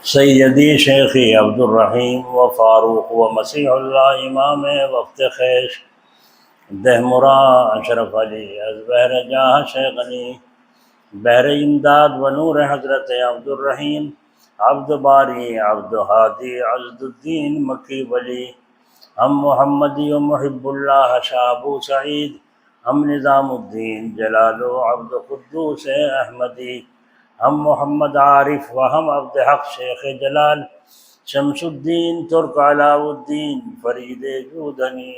سیدی شیخی عبدالرحیم و فاروق و مسیح اللہ امام وقت خیش دہمرا اشرف علی از بحر جاہ شیخ علی بحر امداد و نور حضرت عبدالرحیم عبد باری عبد ہادی عزد الدین مکی ولی ہم محمدی و محب اللہ شاہ ابو سعید ہم نظام الدین جلال و عبد قدوس احمدی ہم محمد عارف و ہم عبد حق شیخ جلال شمس الدین ترک علاء الدین فرید جودنی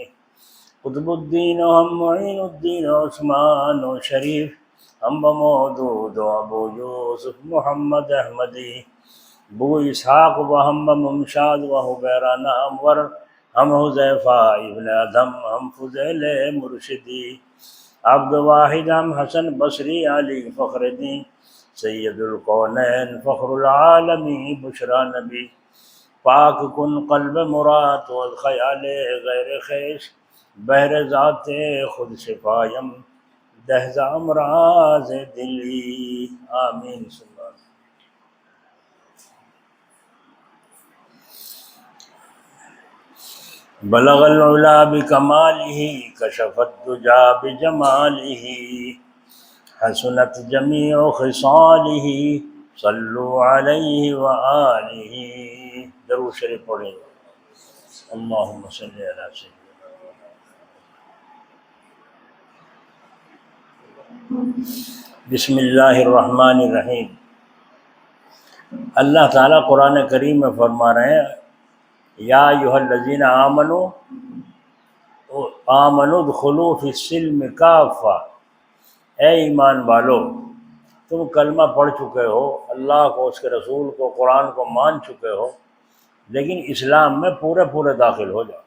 قطب الدین و ہم معین الدین و عثمان و شریف ہم مودود و ابو یوسف محمد احمدی ابو اسحاق و ہم ممشاد و حبیران انور ہم حذیفہ ابن ادم ہم فضیل مرشدی عبد واحد ہم حسن بصری علی فخر الدین سید القونین فخر العالمی بشرا نبی پاک کن قلب مراد و خیال غیر خیش بحر ذات خود شفایم دہزا امراض دلی آمین سبحان بلغ العلا بکمالہ کشف الدجا بجمالہ حسنت جمیع خصالہ صلو علیہ وآلہ درود شریف پڑھیں اللہم صلی علی سیدنا بسم اللہ الرحمن الرحیم۔ اللہ تعالیٰ قرآن کریم میں فرما رہے ہیں یا ایھا الذین آمنوا ادخلوا فی السلم کافہ، اے ایمان والو تم کلمہ پڑھ چکے ہو، اللہ کو، اس کے رسول کو، قرآن کو مان چکے ہو، لیکن اسلام میں پورے داخل ہو جاؤ۔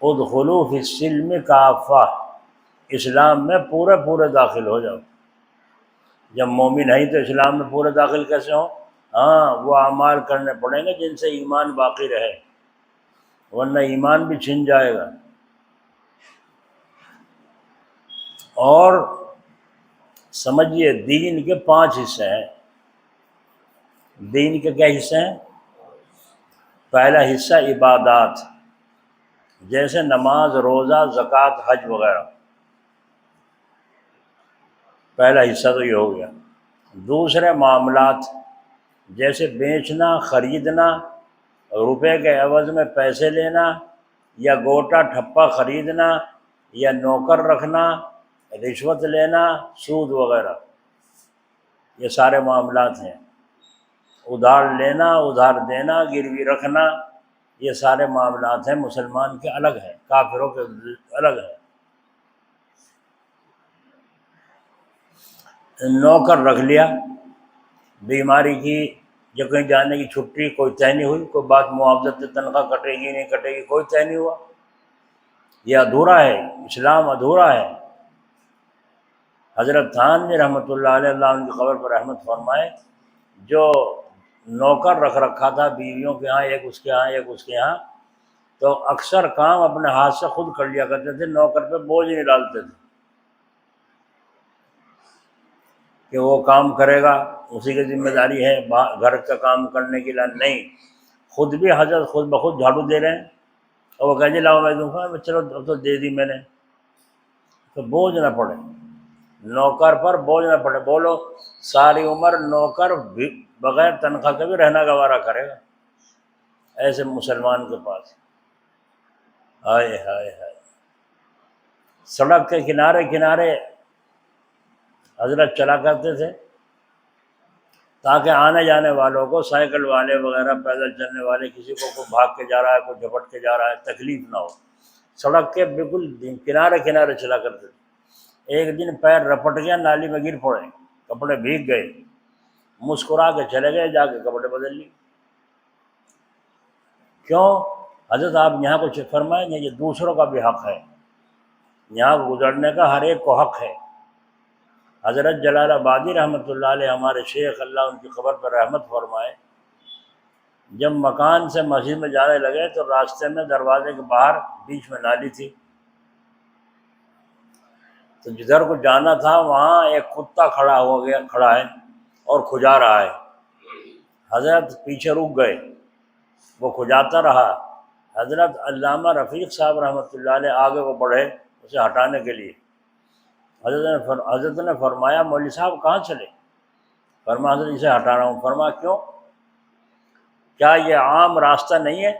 ادخلوا فی السلم کافہ، اسلام میں پورے داخل ہو جاؤ۔ جب مومن ہیں تو اسلام میں پورے داخل کیسے ہوں؟ ہاں، وہ اعمال کرنے پڑیں گے جن سے ایمان باقی رہے، ورنہ ایمان بھی چھن جائے گا۔ اور سمجھیے دین کے 5 حصے ہیں۔ دین کے کیا حصے ہیں؟ پہلا حصہ عبادات، جیسے نماز، روزہ، زکوٰۃ، حج وغیرہ، پہلا حصہ تو یہ ہو گیا۔ دوسرے معاملات، جیسے بیچنا، خریدنا، روپے کے عوض میں پیسے لینا، یا گوٹا ٹھپا خریدنا، یا نوکر رکھنا، رشوت لینا، سود وغیرہ، یہ سارے معاملات ہیں۔ ادھار لینا، ادھار دینا، گروی رکھنا، یہ سارے معاملات ہیں، مسلمان کے الگ ہیں، کافروں کے الگ ہیں۔ نوکر رکھ لیا، بیماری کی یا کہیں جانے کی چھٹی کوئی طے نہیں ہوئی، کوئی بات معاوضت تنخواہ کٹے گی نہیں کٹے گی کوئی طے نہیں ہوا، یہ ادھورا ہے، اسلام ادھورا ہے۔ حضرت تھانوی رحمۃ اللہ علیہ، اللہ ان کی قبر پر رحمت فرمائے، جو نوکر رکھ رکھا تھا بیویوں کے ہاں، ایک اس کے ہاں ایک اس کے ہاں، تو اکثر کام اپنے ہاتھ سے خود کر لیا کرتے تھے، نوکر پہ بوجھ نہیں ڈالتے تھے کہ وہ کام کرے گا، اسی کی ذمہ داری ہے گھر کا کام کرنے کے لیے، نہیں، خود بھی حضرت خود بخود جھاڑو دے رہے ہیں، اور وہ کہتے لاؤ میں دوں گا، چلو اب تو دے دی میں نے، تو بوجھ نہ پڑے، نوکر پر بوجھ نہ پڑے۔ بولو ساری عمر نوکر بغیر تنخواہ کے بھی رہنا گوارا کرے گا، ایسے مسلمان کے پاس، ہائے ہائے ہائے۔ سڑک کے کنارے حضرت چلا کرتے تھے تاکہ آنے جانے والوں کو، سائیکل والے وغیرہ، پیدل چلنے والے، کسی کو کوئی بھاگ کے جا رہا ہے، کوئی جھپٹ کے جا رہا ہے، تکلیف نہ ہو، سڑک کے بالکل کنارے چلا کرتے تھے۔ ایک دن پیر رپٹ گیا، نالی میں گر پڑے، کپڑے بھیگ گئے، مسکرا کے چلے گئے، جا کے کپڑے بدل لیے۔ کیوں؟ حضرت آپ یہاں کچھ فرمائیں گے، یہ دوسروں کا بھی حق ہے، یہاں گزرنے کا ہر ایک کو حق ہے۔ حضرت جلال آبادی رحمۃ اللہ علیہ، ہمارے شیخ، اللہ ان کی قبر پر رحمت فرمائے، جب مکان سے مسجد میں جانے لگے تو راستے میں دروازے کے باہر بیچ میں نالی تھی، تو جدھر کو جانا تھا وہاں ایک کتا کھڑا ہے اور کھجا رہا ہے۔ حضرت پیچھے رک گئے، وہ کھجاتا رہا۔ حضرت علامہ رفیق صاحب رحمۃ اللہ علیہ آگے وہ بڑھے اسے ہٹانے کے لیے۔ حضرت نے فرمایا مولوی صاحب کہاں چلے؟ فرمایا حضرت اسے ہٹا رہا ہوں۔ فرمایا کیوں؟ کیا یہ عام راستہ نہیں ہے؟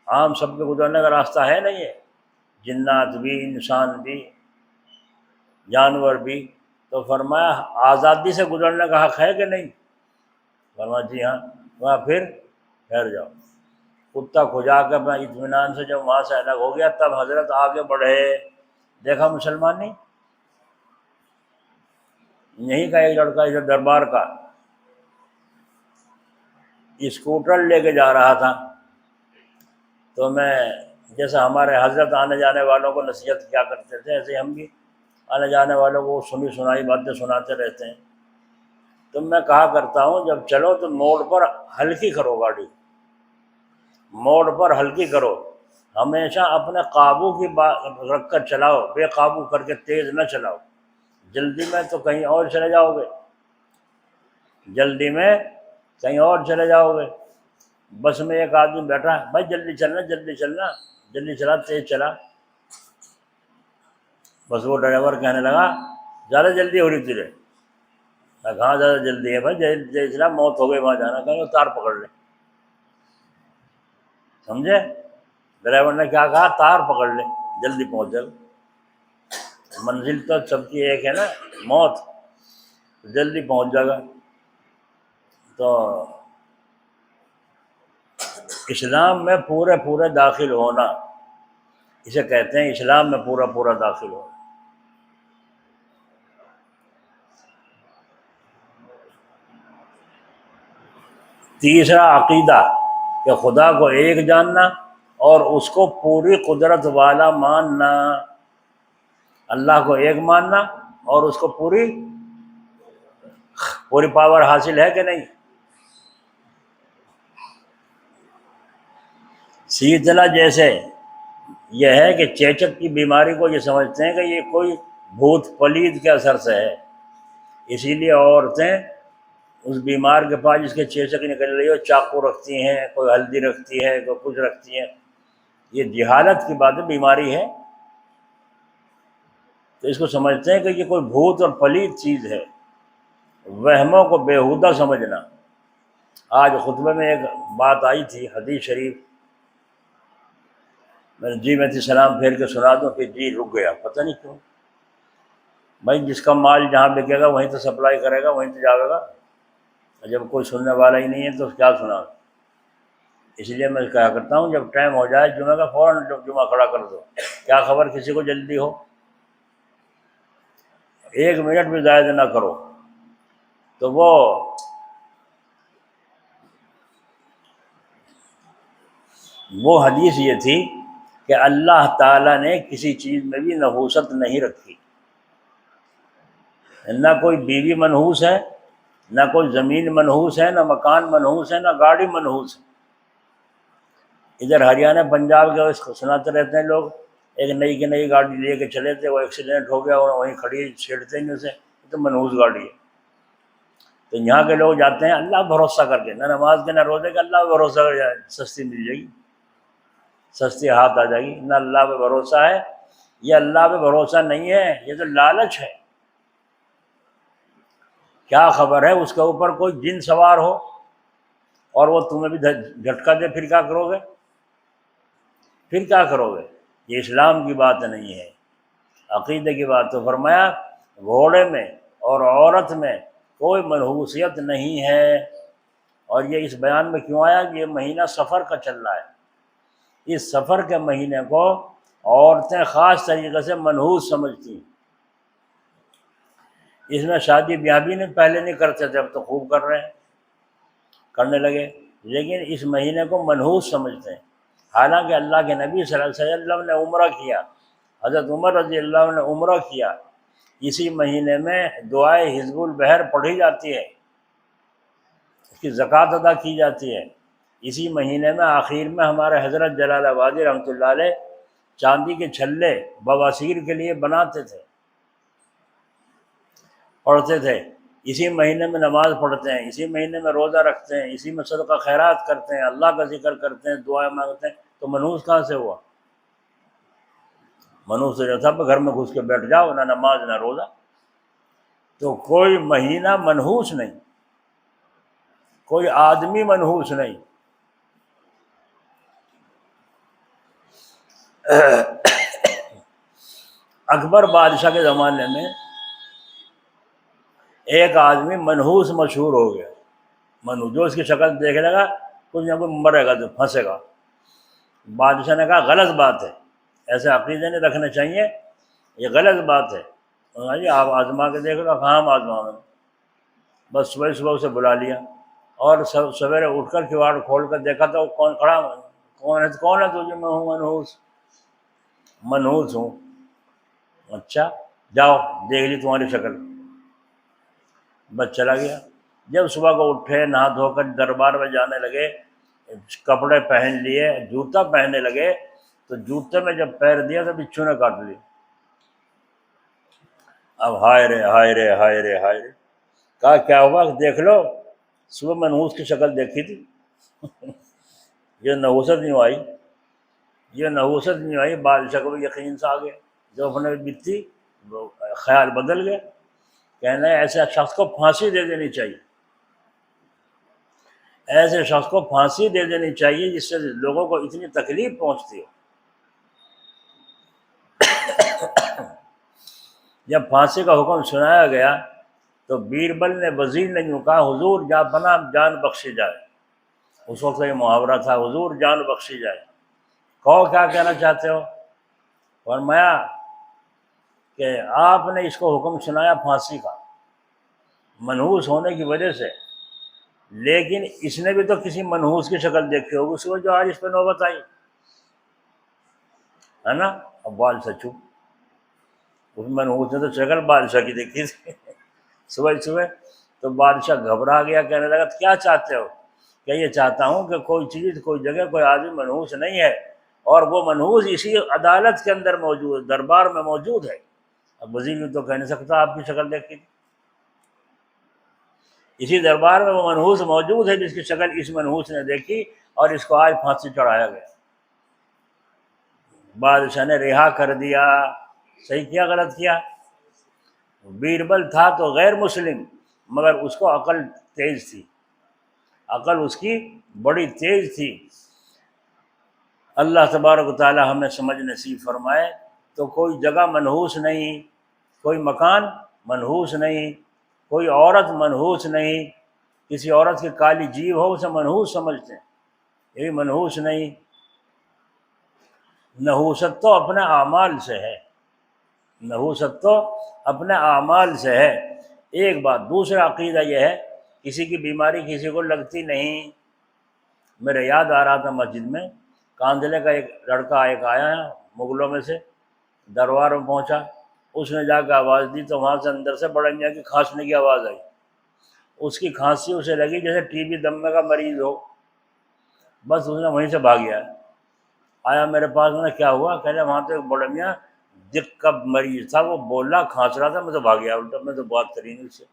عام سب کے گزرنے کا راستہ ہے نہیں ہے؟ جنات بھی، انسان بھی، جانور بھی۔ تو فرمایا آزادی سے گزرنے کا حق ہے کہ نہیں؟ فرمایا جی ہاں۔ فرمایا پھر ٹھہر جاؤ۔ کتا کھجا کے میں اطمینان سے جب وہاں سے الگ ہو گیا تب حضرت آگے بڑھے۔ دیکھا مسلمان نہیں، یہیں کا ایک لڑکا ادھر دربار کا اسکوٹر لے کے جا رہا تھا، تو میں جیسا ہمارے حضرت آنے جانے والوں کو نصیحت کیا کرتے تھے ایسے ہم بھی آنے جانے والوں کو سنی سنائی باتیں سناتے رہتے ہیں۔ تو میں کہا کرتا ہوں جب چلو تو موڑ پر ہلکی کرو گاڑی، موڑ پر ہلکی کرو، ہمیشہ اپنے قابو کی بات رکھ کر چلاؤ، بے قابو کر کے تیز نہ چلاؤ۔ جلدی میں تو کہیں اور چلے جاؤ گے، جلدی میں کہیں اور چلے جاؤ گے۔ بس میں ایک آدمی بیٹھا، بھائی جلدی چلنا جلدی چلنا، جلدی چلا تیز چلا۔ بس وہ ڈرائیور کہنے لگا زیادہ جلدی ہو رہی تجھے؟ میں کہاں زیادہ جلدی ہے بھائی، جلدی چلا، موت ہو گئی وہاں جانا، کہیں تار پکڑ لے۔ سمجھے؟ ڈرائیور نے کیا کہا؟ تار پکڑ لے، جلدی پہنچ جائے۔ منزل تو سب کی ایک ہے نا، موت، جلدی پہنچ جائے گا۔ تو اسلام میں پورے داخل ہونا، اسے کہتے ہیں اسلام میں پورا داخل ہونا۔ تیسرا عقیدہ کہ خدا کو ایک جاننا اور اس کو پوری قدرت والا ماننا، اللہ کو ایک ماننا اور اس کو پوری پاور حاصل ہے کہ نہیں۔ سیتلا جیسے یہ ہے کہ چیچک کی بیماری کو یہ سمجھتے ہیں کہ یہ کوئی بھوت پلید کے اثر سے ہے، اسی لیے عورتیں اس بیمار کے پاس جس کے چیچک نکل رہی ہو چاقو رکھتی ہیں، کوئی ہلدی رکھتی ہے، کوئی کچھ رکھتی ہیں۔ یہ جہالت کی بات ہے، بیماری ہے، تو اس کو سمجھتے ہیں کہ یہ کوئی بھوت اور پلید چیز ہے، وہموں کو بیہودہ سمجھنا۔ آج خطبے میں ایک بات آئی تھی، حدیث شریف، میں تھی سلام پھیر کے سنا دوں، پھر جی رک گیا، پتہ نہیں کیوں۔ بھائی جس کا مال جہاں بکے گا وہیں تو سپلائی کرے گا، وہیں تو جاوے گا، جب کوئی سننے والا ہی نہیں ہے تو کیا سنا۔ اس لیے میں کہا کرتا ہوں جب ٹائم ہو جائے جمعہ کا فوراً جمعہ کھڑا کر دو، کیا خبر کسی کو جلدی ہو، 1 منٹ بھی ضائع نہ کرو۔ تو وہ حدیث یہ تھی کہ اللہ تعالیٰ نے کسی چیز میں بھی نحوست نہیں رکھی، نہ کوئی بیوی منحوس ہے، نہ کوئی زمین منحوس ہے، نہ مکان منحوس ہے، نہ گاڑی منحوس ہے۔ ادھر ہریانہ پنجاب کے سناتے رہتے ہیں لوگ، ایک نئی کی نئی گاڑی لے کے چلے تھے، وہ ایکسیڈنٹ ہو گیا، وہیں کھڑی، چھیڑتے نہیں اسے، تو منحوس گاڑی ہے۔ تو یہاں کے لوگ جاتے ہیں اللہ بھروسہ کر کے، نہ نماز کے نہ روزے کے، اللہ پہ بھروسہ کر جائے، سستی مل جائے گی، سستی ہاتھ آ جائے گی۔ نہ اللہ پہ بھروسہ ہے، یہ اللہ پہ بھروسہ نہیں ہے، یہ تو لالچ ہے۔ کیا خبر ہے اس کے اوپر کوئی جن سوار ہو اور وہ تمہیں بھی جھٹکا دے، پھر کیا کرو گے؟ پھر کیا کرو گے؟ یہ اسلام کی بات نہیں ہے، عقیدے کی بات۔ تو فرمایا گھوڑے میں اور عورت میں کوئی منحوسیت نہیں ہے۔ اور یہ اس بیان میں کیوں آیا؟ یہ مہینہ سفر کا چل رہا ہے، اس سفر کے مہینے کو عورتیں خاص طریقے سے منحوس سمجھتی ہیں۔ اس میں شادی بیاہ بھی پہلے نہیں کرتے تھے، اب تو خوب کر رہے ہیں، کرنے لگے، لیکن اس مہینے کو منحوس سمجھتے ہیں۔ حالانکہ اللہ کے نبی صلی اللہ علیہ وسلم نے عمرہ کیا، حضرت عمر رضی اللہ عنہ نے عمرہ کیا، اسی مہینے میں دعائے حزب البحر پڑھی جاتی ہے، اس کی زکوٰۃ ادا کی جاتی ہے۔ اسی مہینے میں آخر میں ہمارے حضرت جلال آبادی رحمۃ اللہ علیہ چاندی کے چھلے بواسیر کے لیے بناتے تھے، پڑھتے تھے۔ اسی مہینے میں نماز پڑھتے ہیں، اسی مہینے میں روزہ رکھتے ہیں، اسی میں صدقہ خیرات کرتے ہیں، اللہ کا ذکر کرتے ہیں، دعائیں مانگتے ہیں، تو منحوس کہاں سے ہوا؟ منحوس جو تھا گھر میں گھس کے بیٹھ جاؤ، نہ نماز نہ روزہ. تو کوئی مہینہ منحوس نہیں، کوئی آدمی منحوس نہیں. اکبر بادشاہ کے زمانے میں ایک آدمی منحوس مشہور ہو گیا. منحوس، جو اس کی شکل دیکھنے گا کچھ نہ کچھ مرے گا تو پھنسے گا. بادشاہ نے کہا غلط بات ہے، ایسے عقیدے نہیں رکھنے چاہیے، یہ غلط بات ہے. کہا جی آپ آزما کے دیکھ لو. کہاں ہم آزماؤں؟ بس صبح صبح اسے بلا لیا اور سویرے اٹھ کر کواڑ کھول کر دیکھا تو کون کھڑا، کون ہے تجھے؟ میں ہوں منحوس. منحوس ہوں. اچھا جاؤ دیکھ لی تمہاری شکل. بس چلا گیا. جب صبح کو اٹھے، نہا دھو کر دربار میں جانے لگے، کپڑے پہن لیے، جوتا پہننے لگے، تو جوتے میں جب پیر دیا تو بچھو نے کاٹ لی. اب ہائے رے ہائے رے ہائے رے ہائے رے. کہا کیا ہوا؟ دیکھ لو صبح منحوس کی شکل دیکھی تھی. یہ نحوست نہیں آئی، یہ نحوست نہیں آئی. بادشاہ کو بھی یقین سے آ گیا، جو اپنے بیتی خیال بدل گیا. کہنا ہے ایسے شخص کو پھانسی دے دینی چاہیے، ایسے شخص کو پھانسی دے دینی چاہیے جس سے لوگوں کو اتنی تکلیف پہنچتی ہو. جب پھانسی کا حکم سنایا گیا تو بیربل نے وزیر نے یوں کہا حضور جا پناہ جان بخشی جائے. اس وقت یہ محاورہ تھا، حضور جان بخشی جائے. کہو کیا کہنا چاہتے ہو؟ فرمایا کہ آپ نے اس کو حکم سنایا پھانسی کا منحوس ہونے کی وجہ سے، لیکن اس نے بھی تو کسی منحوس کی شکل دیکھی ہوگی اس کو جو آج اس پہ نوبت آئی ہے نا. اب بادشاہ چپ. اس منحوس نے تو شکل بادشاہ کی دیکھی تھی صبح صبح. تو بادشاہ گھبرا گیا، کہنے لگا کیا چاہتے ہو؟ کہ یہ چاہتا ہوں کہ کوئی چیز، کوئی جگہ، کوئی آدمی منحوس نہیں ہے، اور وہ منحوس اسی عدالت کے اندر موجود، دربار میں موجود ہے. اب وزیر بھی تو کہہ نہیں سکتا آپ کی شکل دیکھی تھی. اسی دربار میں وہ منحوس موجود ہے جس کی شکل اس منحوس نے دیکھی، اور اس کو آج پھانسی چڑھایا گیا. بادشاہ نے رہا کر دیا. صحیح کیا غلط کیا؟ بیربل تھا تو غیر مسلم، مگر اس کو عقل تیز تھی، عقل اس کی بڑی تیز تھی. اللہ تبارک و تعالی ہمیں سمجھ نصیب فرمائے. تو کوئی جگہ منحوس نہیں، کوئی مکان منحوس نہیں، کوئی عورت منحوس نہیں. کسی عورت کی کالی جیب ہو اسے منحوس سمجھتے ہیں، یہ بھی منحوس نہیں. نحوست تو اپنے اعمال سے ہے، نحوست تو اپنے اعمال سے ہے. ایک بات. دوسرا عقیدہ یہ ہے کسی کی بیماری کسی کو لگتی نہیں. میرے یاد آ رہا تھا مسجد میں کاندلے کا ایک لڑکا ایک آیا ہے مغلوں میں سے، دربار میں پہنچا، اس نے جا کے آواز دی تو وہاں سے اندر سے بڑا میاں کی کھانسنے کی آواز آئی. اس کی کھانسی اسے لگی جیسے ٹی بی دمے کا مریض ہو. بس اس نے وہیں سے بھاگ گیا. آیا میرے پاس، میں نے کیا ہوا؟ کہنے وہاں تو ایک بڑا میاں دق کا مریض تھا، وہ بولنا کھانس رہا تھا، میں تو بھاگ گیا الٹا. میں تو بات کری نہیں اس سے.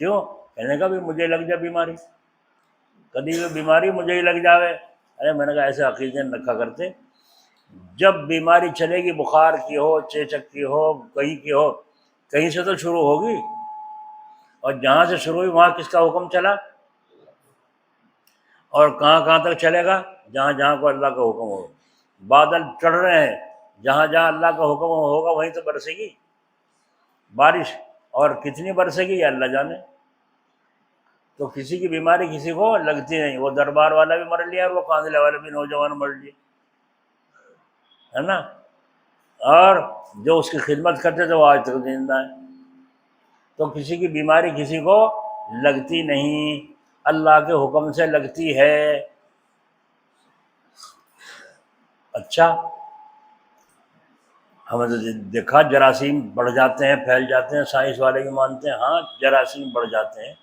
کیوں؟ کہنے کا بھی مجھے لگ جائے بیماری، کبھی بھی بیماری مجھے ہی لگ جاوے. ارے میں نے کہا ایسے عقیدے نہ رکھا کرتے. جب بیماری چلے گی، بخار کی ہو، چیچک کی ہو، کہیں کی ہو، کہیں سے تو شروع ہوگی، اور جہاں سے شروع ہوئی وہاں کس کا حکم چلا، اور کہاں کہاں تک چلے گا؟ جہاں جہاں کو اللہ کا حکم ہوگا. بادل چڑھ رہے ہیں، جہاں جہاں اللہ کا حکم ہوگا وہیں تو برسے گی بارش، اور کتنی برسے گی یہ اللہ جانے. تو کسی کی بیماری کسی کو لگتی نہیں. وہ دربار والا بھی مر لیا اور وہ کاندلے والا بھی نوجوان مر لیا، ہے نا. اور جو اس کی خدمت کرتے تھے وہ آج تک زندہ ہے. تو کسی کی بیماری کسی کو لگتی نہیں، اللہ کے حکم سے لگتی ہے. اچھا ہمیں تو دیکھا جراثیم بڑھ جاتے ہیں، پھیل جاتے ہیں. سائنس والے بھی مانتے ہیں ہاں جراثیم بڑھ جاتے ہیں،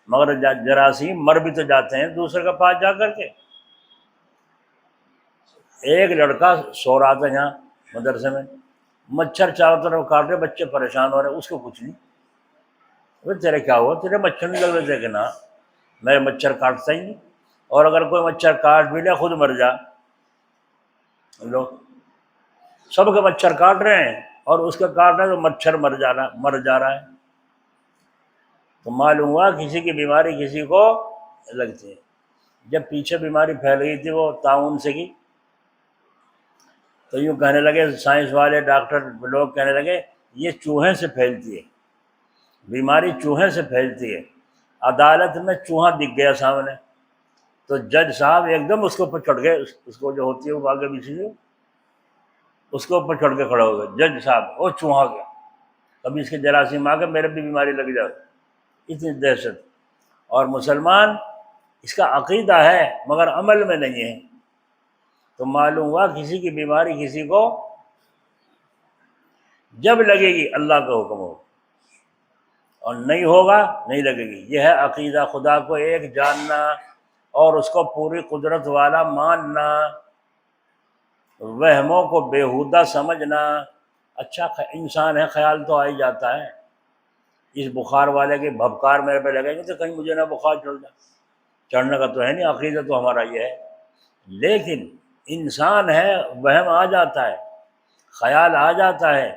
مگر جراثیم مر بھی تو جاتے ہیں دوسرے کے پاس جا کر کے. ایک لڑکا سو رہا تھا یہاں مدرسے میں، مچھر چاروں طرف کاٹ رہے، بچے پریشان ہو رہے، اس کو کچھ نہیں. وہ تیرے کیا ہوا، تیرے مچھر نہیں لگ رہے تھے کہ نا میرے مچھر کاٹتا ہی نہیں، اور اگر کوئی مچھر کاٹ بھی لے خود مر جا۔ لو سب کے مچھر کاٹ رہے ہیں اور اس کا کاٹ رہا ہے تو مچھر مر جا رہا ہے۔ تو معلوم ہوا کسی کی بیماری کسی کو لگتی ہے۔ جب پیچھے بیماری پھیل گئی تھی وہ طاعون سے کی، تو یوں کہنے لگے سائنس والے ڈاکٹر لوگ کہنے لگے یہ چوہے سے پھیلتی ہے، بیماری چوہے سے پھیلتی ہے۔ عدالت میں چوہا دکھ گیا سامنے، تو جج صاحب ایک دم اس کے اوپر چڑھ گئے، اس کو جو ہوتی ہے وہ آگے پیچھے اس کے اوپر چڑھ کے کھڑا ہو گئے جج صاحب، وہ چوہا گیا، کبھی اس کے جراثیم آ کے میرے بھی بیماری لگ جائے، اتنی دہشت۔ اور مسلمان اس کا عقیدہ ہے مگر عمل میں نہیں ہے، تو معلوم ہوا کسی کی بیماری کسی کو جب لگے گی اللہ کا حکم ہوگا، اور نہیں ہوگا نہیں لگے گی۔ یہ ہے عقیدہ، خدا کو ایک جاننا اور اس کو پوری قدرت والا ماننا، وہموں کو بیہودہ سمجھنا۔ اچھا انسان ہے، خیال تو آ ہی جاتا ہے، اس بخار والے کے بھبکار میرے پہ لگیں گے تو کہیں مجھے نہ بخار چڑھ جائے، چڑھنے کا تو ہے نہیں، عقیدہ تو ہمارا یہ ہے۔ لیکن انسان ہے، وہم آ جاتا ہے، خیال آ جاتا ہے،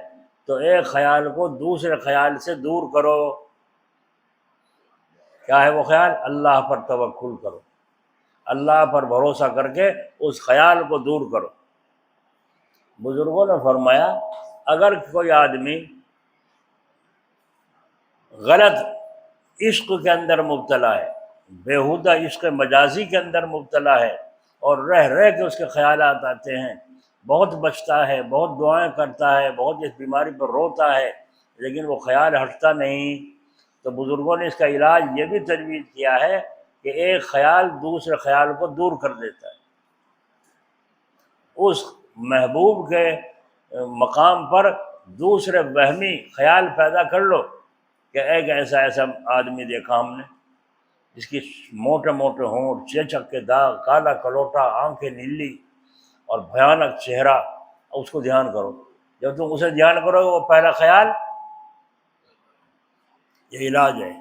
تو ایک خیال کو دوسرے خیال سے دور کرو۔ کیا ہے وہ خیال؟ اللہ پر توکل کرو، اللہ پر بھروسہ کر کے اس خیال کو دور کرو۔ بزرگوں نے فرمایا اگر کوئی آدمی غلط عشق کے اندر مبتلا ہے، بیہودہ عشق مجازی کے اندر مبتلا ہے، اور رہ کے اس کے خیالات آتے ہیں، بہت بچتا ہے، بہت دعائیں کرتا ہے، بہت اس بیماری پر روتا ہے، لیکن وہ خیال ہٹتا نہیں، تو بزرگوں نے اس کا علاج یہ بھی تجویز کیا ہے کہ ایک خیال دوسرے خیال کو دور کر دیتا ہے۔ اس محبوب کے مقام پر دوسرے وہمی خیال پیدا کر لو کہ ایک ایسا آدمی دیکھا ہم نے، جس کی موٹے موٹے ہونٹ، چیچک کے داغ، کالا کلوٹا، آنکھیں نیلی اور بھیانک چہرہ، اس کو دھیان کرو۔ جب تم اسے دھیان کرو گے وہ پہلا خیال، یہ علاج ہے۔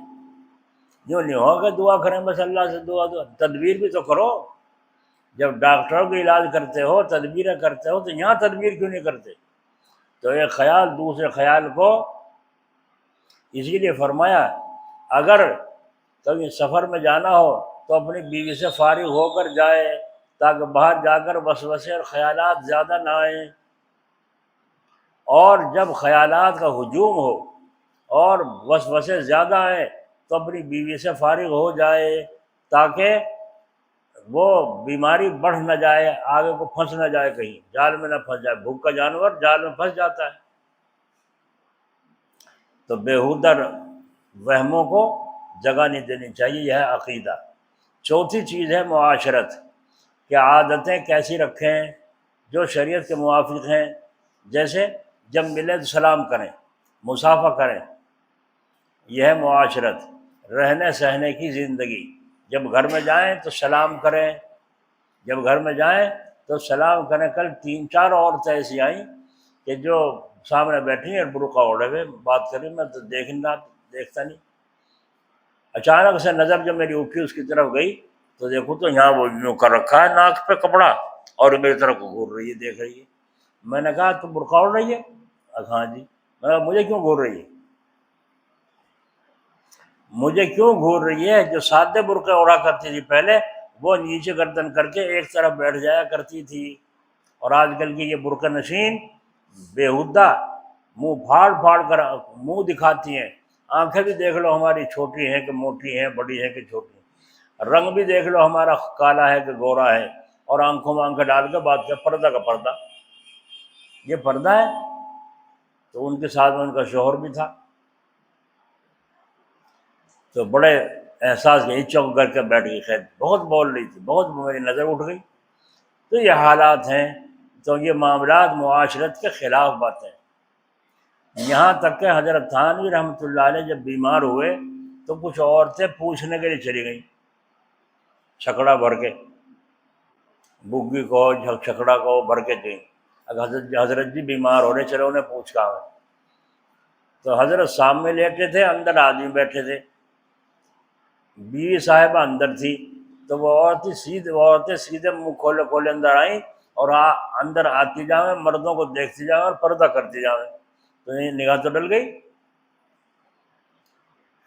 یوں نہیں ہوگا دعا کریں بس اللہ سے دعا، تدبیر بھی تو کرو۔ جب ڈاکٹروں کا علاج کرتے ہو، تدبیریں کرتے ہو، تو یہاں تدبیر کیوں نہیں کرتے؟ تو ایک خیال دوسرے خیال کو، اسی لیے فرمایا اگر کبھی سفر میں جانا ہو تو اپنی بیوی سے فارغ ہو کر جائے، تاکہ باہر جا کر وسوسے اور خیالات زیادہ نہ آئیں، اور جب خیالات کا ہجوم ہو اور وسوسے زیادہ آئیں تو اپنی بیوی سے فارغ ہو جائے، تاکہ وہ بیماری بڑھ نہ جائے، آگے کو پھنس نہ جائے، کہیں جال میں نہ پھنس جائے۔ بھوک کا جانور جال میں پھنس جاتا ہے۔ تو بیہودہ وہموں کو جگہ نہیں دینی چاہیے، یہ ہے عقیدہ۔ چوتھی چیز ہے معاشرت، کہ عادتیں کیسی رکھیں جو شریعت کے موافق ہیں، جیسے جب ملے تو سلام کریں، مصافحہ کریں، یہ ہے معاشرت، رہنے سہنے کی زندگی۔ جب گھر میں جائیں تو سلام کریں، جب گھر میں جائیں تو سلام کریں۔ کل 3-4 عورتیں ایسی آئیں کہ جو سامنے بیٹھی ہیں برقع اوڑھے ہوئے بات کر رہی، میں تو دیکھتا نہیں، اچانک سے نظر جب میری اٹھی اس کی طرف گئی تو دیکھو تو یہاں وہ یوں کر رکھا ہے ناک پہ کپڑا اور میری طرف گھور رہی ہے، دیکھ رہی ہے۔ میں نے کہا تم برقع اوڑھ رہی ہے؟ ہاں جی۔ میں کہا مجھے کیوں گھور رہی ہے؟ مجھے کیوں گھور رہی ہے؟ جو سادے برقعے اوڑھا کرتی تھی پہلے، وہ نیچے گردن کر کے ایک طرف بیٹھ جایا کرتی تھی، اور آج کل کی یہ برقع نشین بیہودہ منہ پھاڑ کر منہ دکھاتی ہیں۔ آنکھیں بھی دیکھ لو ہماری چھوٹی ہیں کہ موٹی ہیں، بڑی ہیں کہ چھوٹی ہیں، رنگ بھی دیکھ لو ہمارا کالا ہے کہ گورا ہے، اور آنکھوں میں آنکھیں ڈال کے بات کر، پردہ کا پردہ، یہ پردہ ہے۔ تو ان کے ساتھ میں ان کا شوہر بھی تھا، تو بڑے احساس کے چپ کر کے بیٹھ گئی، خیر بہت بول رہی تھی، بہت میری نظر اٹھ گئی۔ تو یہ حالات ہیں، تو یہ معاملات معاشرت کے خلاف باتیں ہیں۔ یہاں تک کہ حضرت تھانوی رحمۃ اللہ علیہ جب بیمار ہوئے تو کچھ عورتیں پوچھنے کے لیے چلی گئیں، چھکڑا بھر کے، بگی کو چھکڑا کو بھر کے گئیں، اگر حضرت جی بیمار ہو رہے، چلو انہیں پوچھ کا تو حضرت سامنے لیٹے تھے، اندر آدمی بیٹھے تھے، بیوی صاحبہ اندر تھی، تو وہ عورتیں سیدھے منہ کھولے کھولے اندر آئیں اور اندر آتی جائیں، مردوں کو دیکھتی جائیں اور پردہ کرتی جائیں۔ تو یہ نگاہ تو ڈل گئی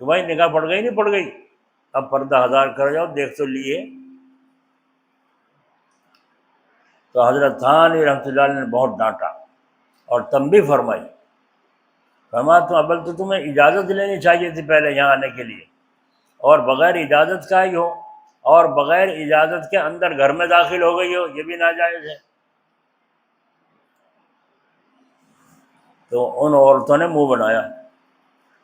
کہ بھائی نگاہ پڑ گئی نہیں پڑ گئی، اب پردہ ہزار کر جاؤ، دیکھ تو لیے۔ تو حضرت تھانوی رحمۃ اللہ علیہ نے بہت ڈانٹا اور تنبیہ فرمائی، فرمایا تو اول تو تمہیں اجازت لینی چاہیے تھی پہلے یہاں آنے کے لیے، اور بغیر اجازت کا ہی ہو، اور بغیر اجازت کے اندر گھر میں داخل ہو گئی ہو، یہ بھی ناجائز ہے۔ تو ان عورتوں نے منہ بنایا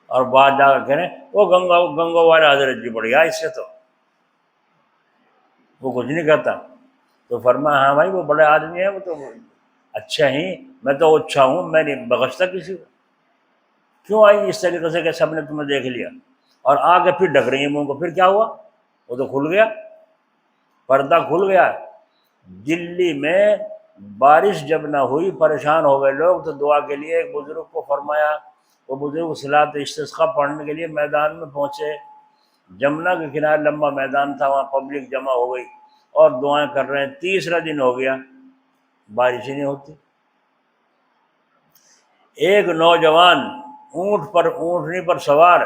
اور بعد جا کر کہہ رہے وہ گنگو والے حضرت جی بڑھیا، اس سے تو وہ کچھ نہیں کہتا۔ تو فرمایا ہاں بھائی وہ بڑے آدمی ہیں، وہ تو اچھا ہی، میں تو اچھا ہوں، میں نہیں بخشتا کسی کو۔ کیوں آئی اس طریقے سے کہ سب نے تمہیں دیکھ لیا، اور آ کے پھر ڈھک رہی ہیں منہ کو، پھر کیا ہوا؟ وہ تو کھل گیا، پردہ کھل گیا۔ دلی میں بارش جب نہ ہوئی، پریشان ہو گئے لوگ، تو دعا کے لیے ایک بزرگ کو فرمایا، وہ بزرگ صلاۃ استسقاء پڑھنے کے لیے میدان میں پہنچے، جمنا کے کنارے لمبا میدان تھا، وہاں پبلک جمع ہو گئی اور دعائیں کر رہے ہیں۔ تیسرا دن ہو گیا، بارش ہی نہیں ہوتی۔ ایک نوجوان اونٹنی پر سوار،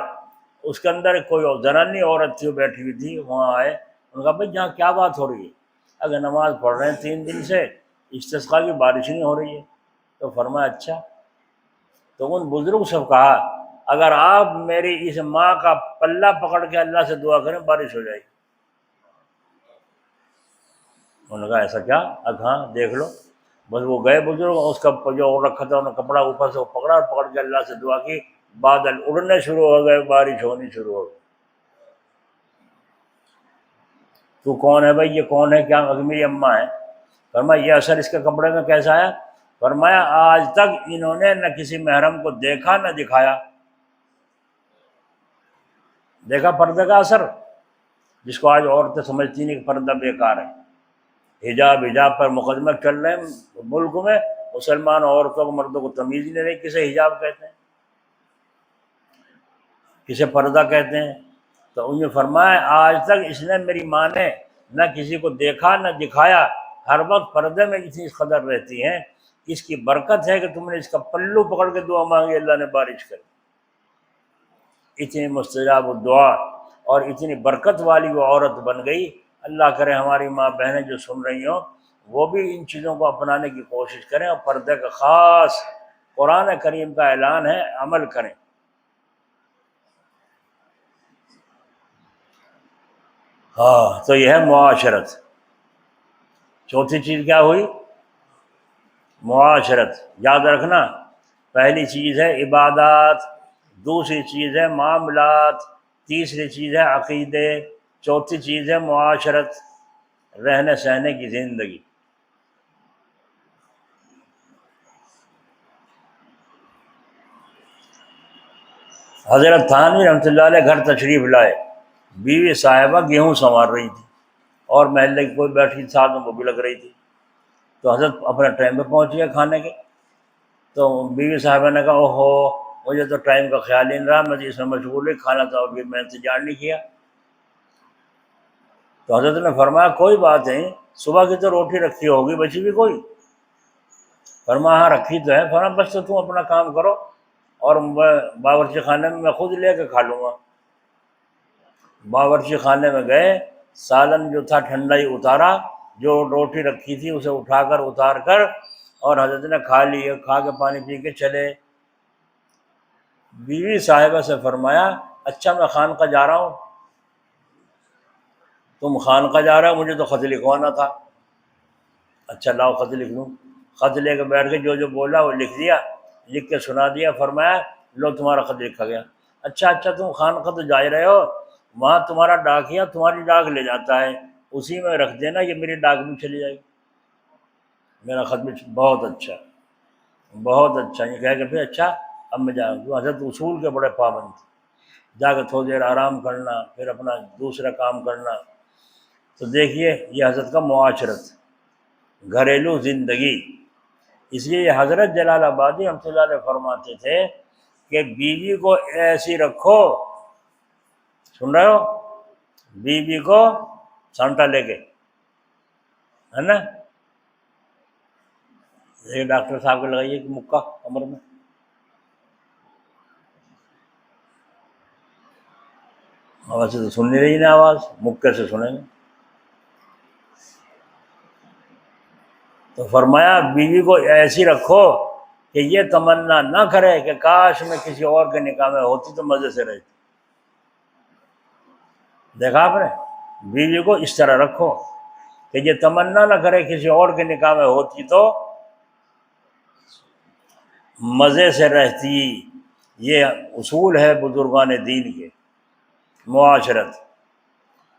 اس کے اندر کوئی زنانی عورت تھی، وہ بیٹھی ہوئی تھی، وہاں آئے، ان کا بھائی جہاں کیا بات ہو رہی ہے؟ اگر نماز پڑھ رہے ہیں 3 دن سے، استسقاء کی بارش نہیں ہو رہی ہے۔ تو فرمایا اچھا۔ تو ان بزرگ سے کہا اگر آپ میری اس ماں کا پلہ پکڑ کے اللہ سے دعا کریں بارش ہو جائے گی۔ انہوں نے کہا ایسا کیا؟ ہاں دیکھ لو۔ بس وہ گئے بزرگ، اس کا جو رکھا تھا انہوں نے کپڑا اوپر سے وہ پکڑا اور پکڑ کے اللہ سے دعا کی، بادل اڑنے شروع ہو گئے، بارش ہونی شروع ہو گئی۔ تو کون ہے بھائی؟ یہ کون ہے؟ کیا؟ میری اماں ہے۔ فرمایا یہ اثر اس کے کپڑے میں کیسا آیا؟ فرمایا آج تک انہوں نے نہ کسی محرم کو دیکھا نہ دکھایا۔ دیکھا پردے کا اثر، جس کو آج عورتیں سمجھتی نہیں کہ پردہ بیکار ہے۔ حجاب پر مقدمہ چل رہے ہیں ملک میں، مسلمان عورتوں کو مردوں کو تمیز ہی نہیں رہی، کسے حجاب کہتے ہیں، کسے پردہ کہتے ہیں۔ تو انہوں نے فرمایا آج تک اس نے، میری ماں نے، نہ کسی کو دیکھا نہ دکھایا، ہر وقت پردے میں اتنی قدر رہتی ہیں، اس کی برکت ہے کہ تم نے اس کا پلو پکڑ کے دعا مانگی، اللہ نے بارش کری۔ اتنی مستجاب الدعا اور اتنی برکت والی وہ عورت بن گئی۔ اللہ کرے ہماری ماں بہنیں جو سن رہی ہوں وہ بھی ان چیزوں کو اپنانے کی کوشش کریں، اور پردے کا خاص قرآن کریم کا اعلان ہے، عمل کریں۔ ہاں تو یہ ہے معاشرت۔ چوتھی چیز کیا ہوئی؟ معاشرت۔ یاد رکھنا، پہلی چیز ہے عبادات، دوسری چیز ہے معاملات، تیسری چیز ہے عقیدے، چوتھی چیز ہے معاشرت، رہنے سہنے کی زندگی۔ حضرت تھانوی رحمۃ اللہ علیہ گھر تشریف لائے، بیوی صاحبہ گیہوں سنوار رہی تھی اور محلے کی کوئی بیٹھی ساتھ میں وہ بھی لگ رہی تھی۔ تو حضرت اپنے ٹائم پہ پہنچ گیا کھانے کے۔ تو بیوی صاحبہ نے کہا اوہو مجھے تو ٹائم کا خیال ہی نہیں رہا، میں اس میں مشغول ہوئی، کھانا تھا ابھی میں انتظار نہیں کیا۔ تو حضرت نے فرمایا کوئی بات نہیں، صبح کی تو روٹی رکھی ہوگی، بچی بھی کوئی؟ فرمایا ہاں رکھی تو ہے۔ فرمایا بس تو تم اپنا کام کرو اور باورچی خانے میں خود لے کے کھا لوں گا۔ باورچی خانے میں گئے، سالن جو تھا ٹھنڈا ہی اتارا، جو روٹی رکھی تھی اسے اتار کر اور حضرت نے کھا لی، کھا کے پانی پی کے چلے۔ بیوی صاحبہ سے فرمایا اچھا میں خانقاہ جا رہا ہوں، تم خانقاہ جا رہا ہو، مجھے تو خط لکھوانا تھا۔ اچھا لاؤ خط لکھ لوں۔ خط لے کے بیٹھ کے جو بولا وہ لکھ دیا، لکھ کے سنا دیا۔ فرمایا لو تمہارا خط لکھا گیا۔ اچھا تم خانقاہ تو جا رہے ہو، وہاں تمہارا ڈاکیا تمہاری ڈاک لے جاتا ہے، اسی میں رکھ دینا، یہ میری ڈاک بھی چلی جائے گی، میرا خط بھی۔ بہت اچھا بہت اچھا، یہ کہہ کے پھر اچھا اب میں جاؤں گا۔ حضرت اصول کے بڑے پابند تھے، جا کے تھوڑی دیر آرام کرنا، پھر اپنا دوسرا کام کرنا۔ تو دیکھیے یہ حضرت کا معاشرت، گھریلو زندگی۔ اس لیے یہ حضرت جلال آبادی رحمۃ اللہ علیہ فرماتے تھے کہ بیوی کو ایسی رکھو، سن رہے ہو، بیوی کو سانٹا لے کے، ہے نا، یہ ڈاکٹر صاحب کو لگائیے کہ مکہ کمر میں، ویسے تو سن نہیں رہی نا آواز، مکے سے سنیں گے۔ تو فرمایا بیوی کو ایسی رکھو کہ یہ تمنا نہ کرے کہ کاش میں کسی اور کے نکاح میں ہوتی تو مزے سے رہتی۔ دیکھا آپ نے، بیوی کو اس طرح رکھو کہ یہ تمنا نہ کرے کسی اور کے نکاح میں ہوتی تو مزے سے رہتی۔ یہ اصول ہے بزرگان دین کے معاشرت۔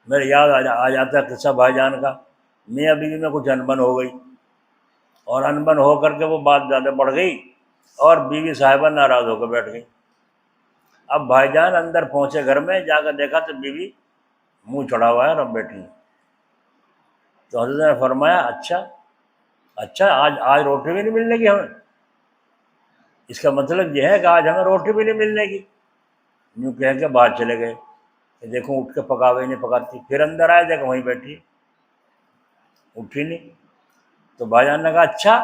میرے یاد آ جاتا ہے قصہ بھائی جان کا، میاں بیوی میں کچھ انبن ہو گئی، اور انبن ہو کر کے وہ بات زیادہ بڑھ گئی، اور بیوی صاحبہ ناراض ہو کر بیٹھ گئی۔ اب بھائی جان اندر پہنچے گھر میں، جا کر دیکھا تو بیوی منہ چڑھا ہوا ہے اور اب بیٹھی ہے۔ تو حضرت نے فرمایا اچھا آج روٹی بھی نہیں ملنے گی ہمیں؟ اس کا مطلب یہ ہے کہ آج ہمیں روٹی بھی نہیں ملنے گی۔ یوں کہہ کے باہر چلے گئے کہ دیکھو اٹھ کے پکاوے نہیں پکاتی، پھر اندر آئے دیکھو وہیں بیٹھی، اٹھی نہیں۔ تو بھائی جان نے کہا اچھا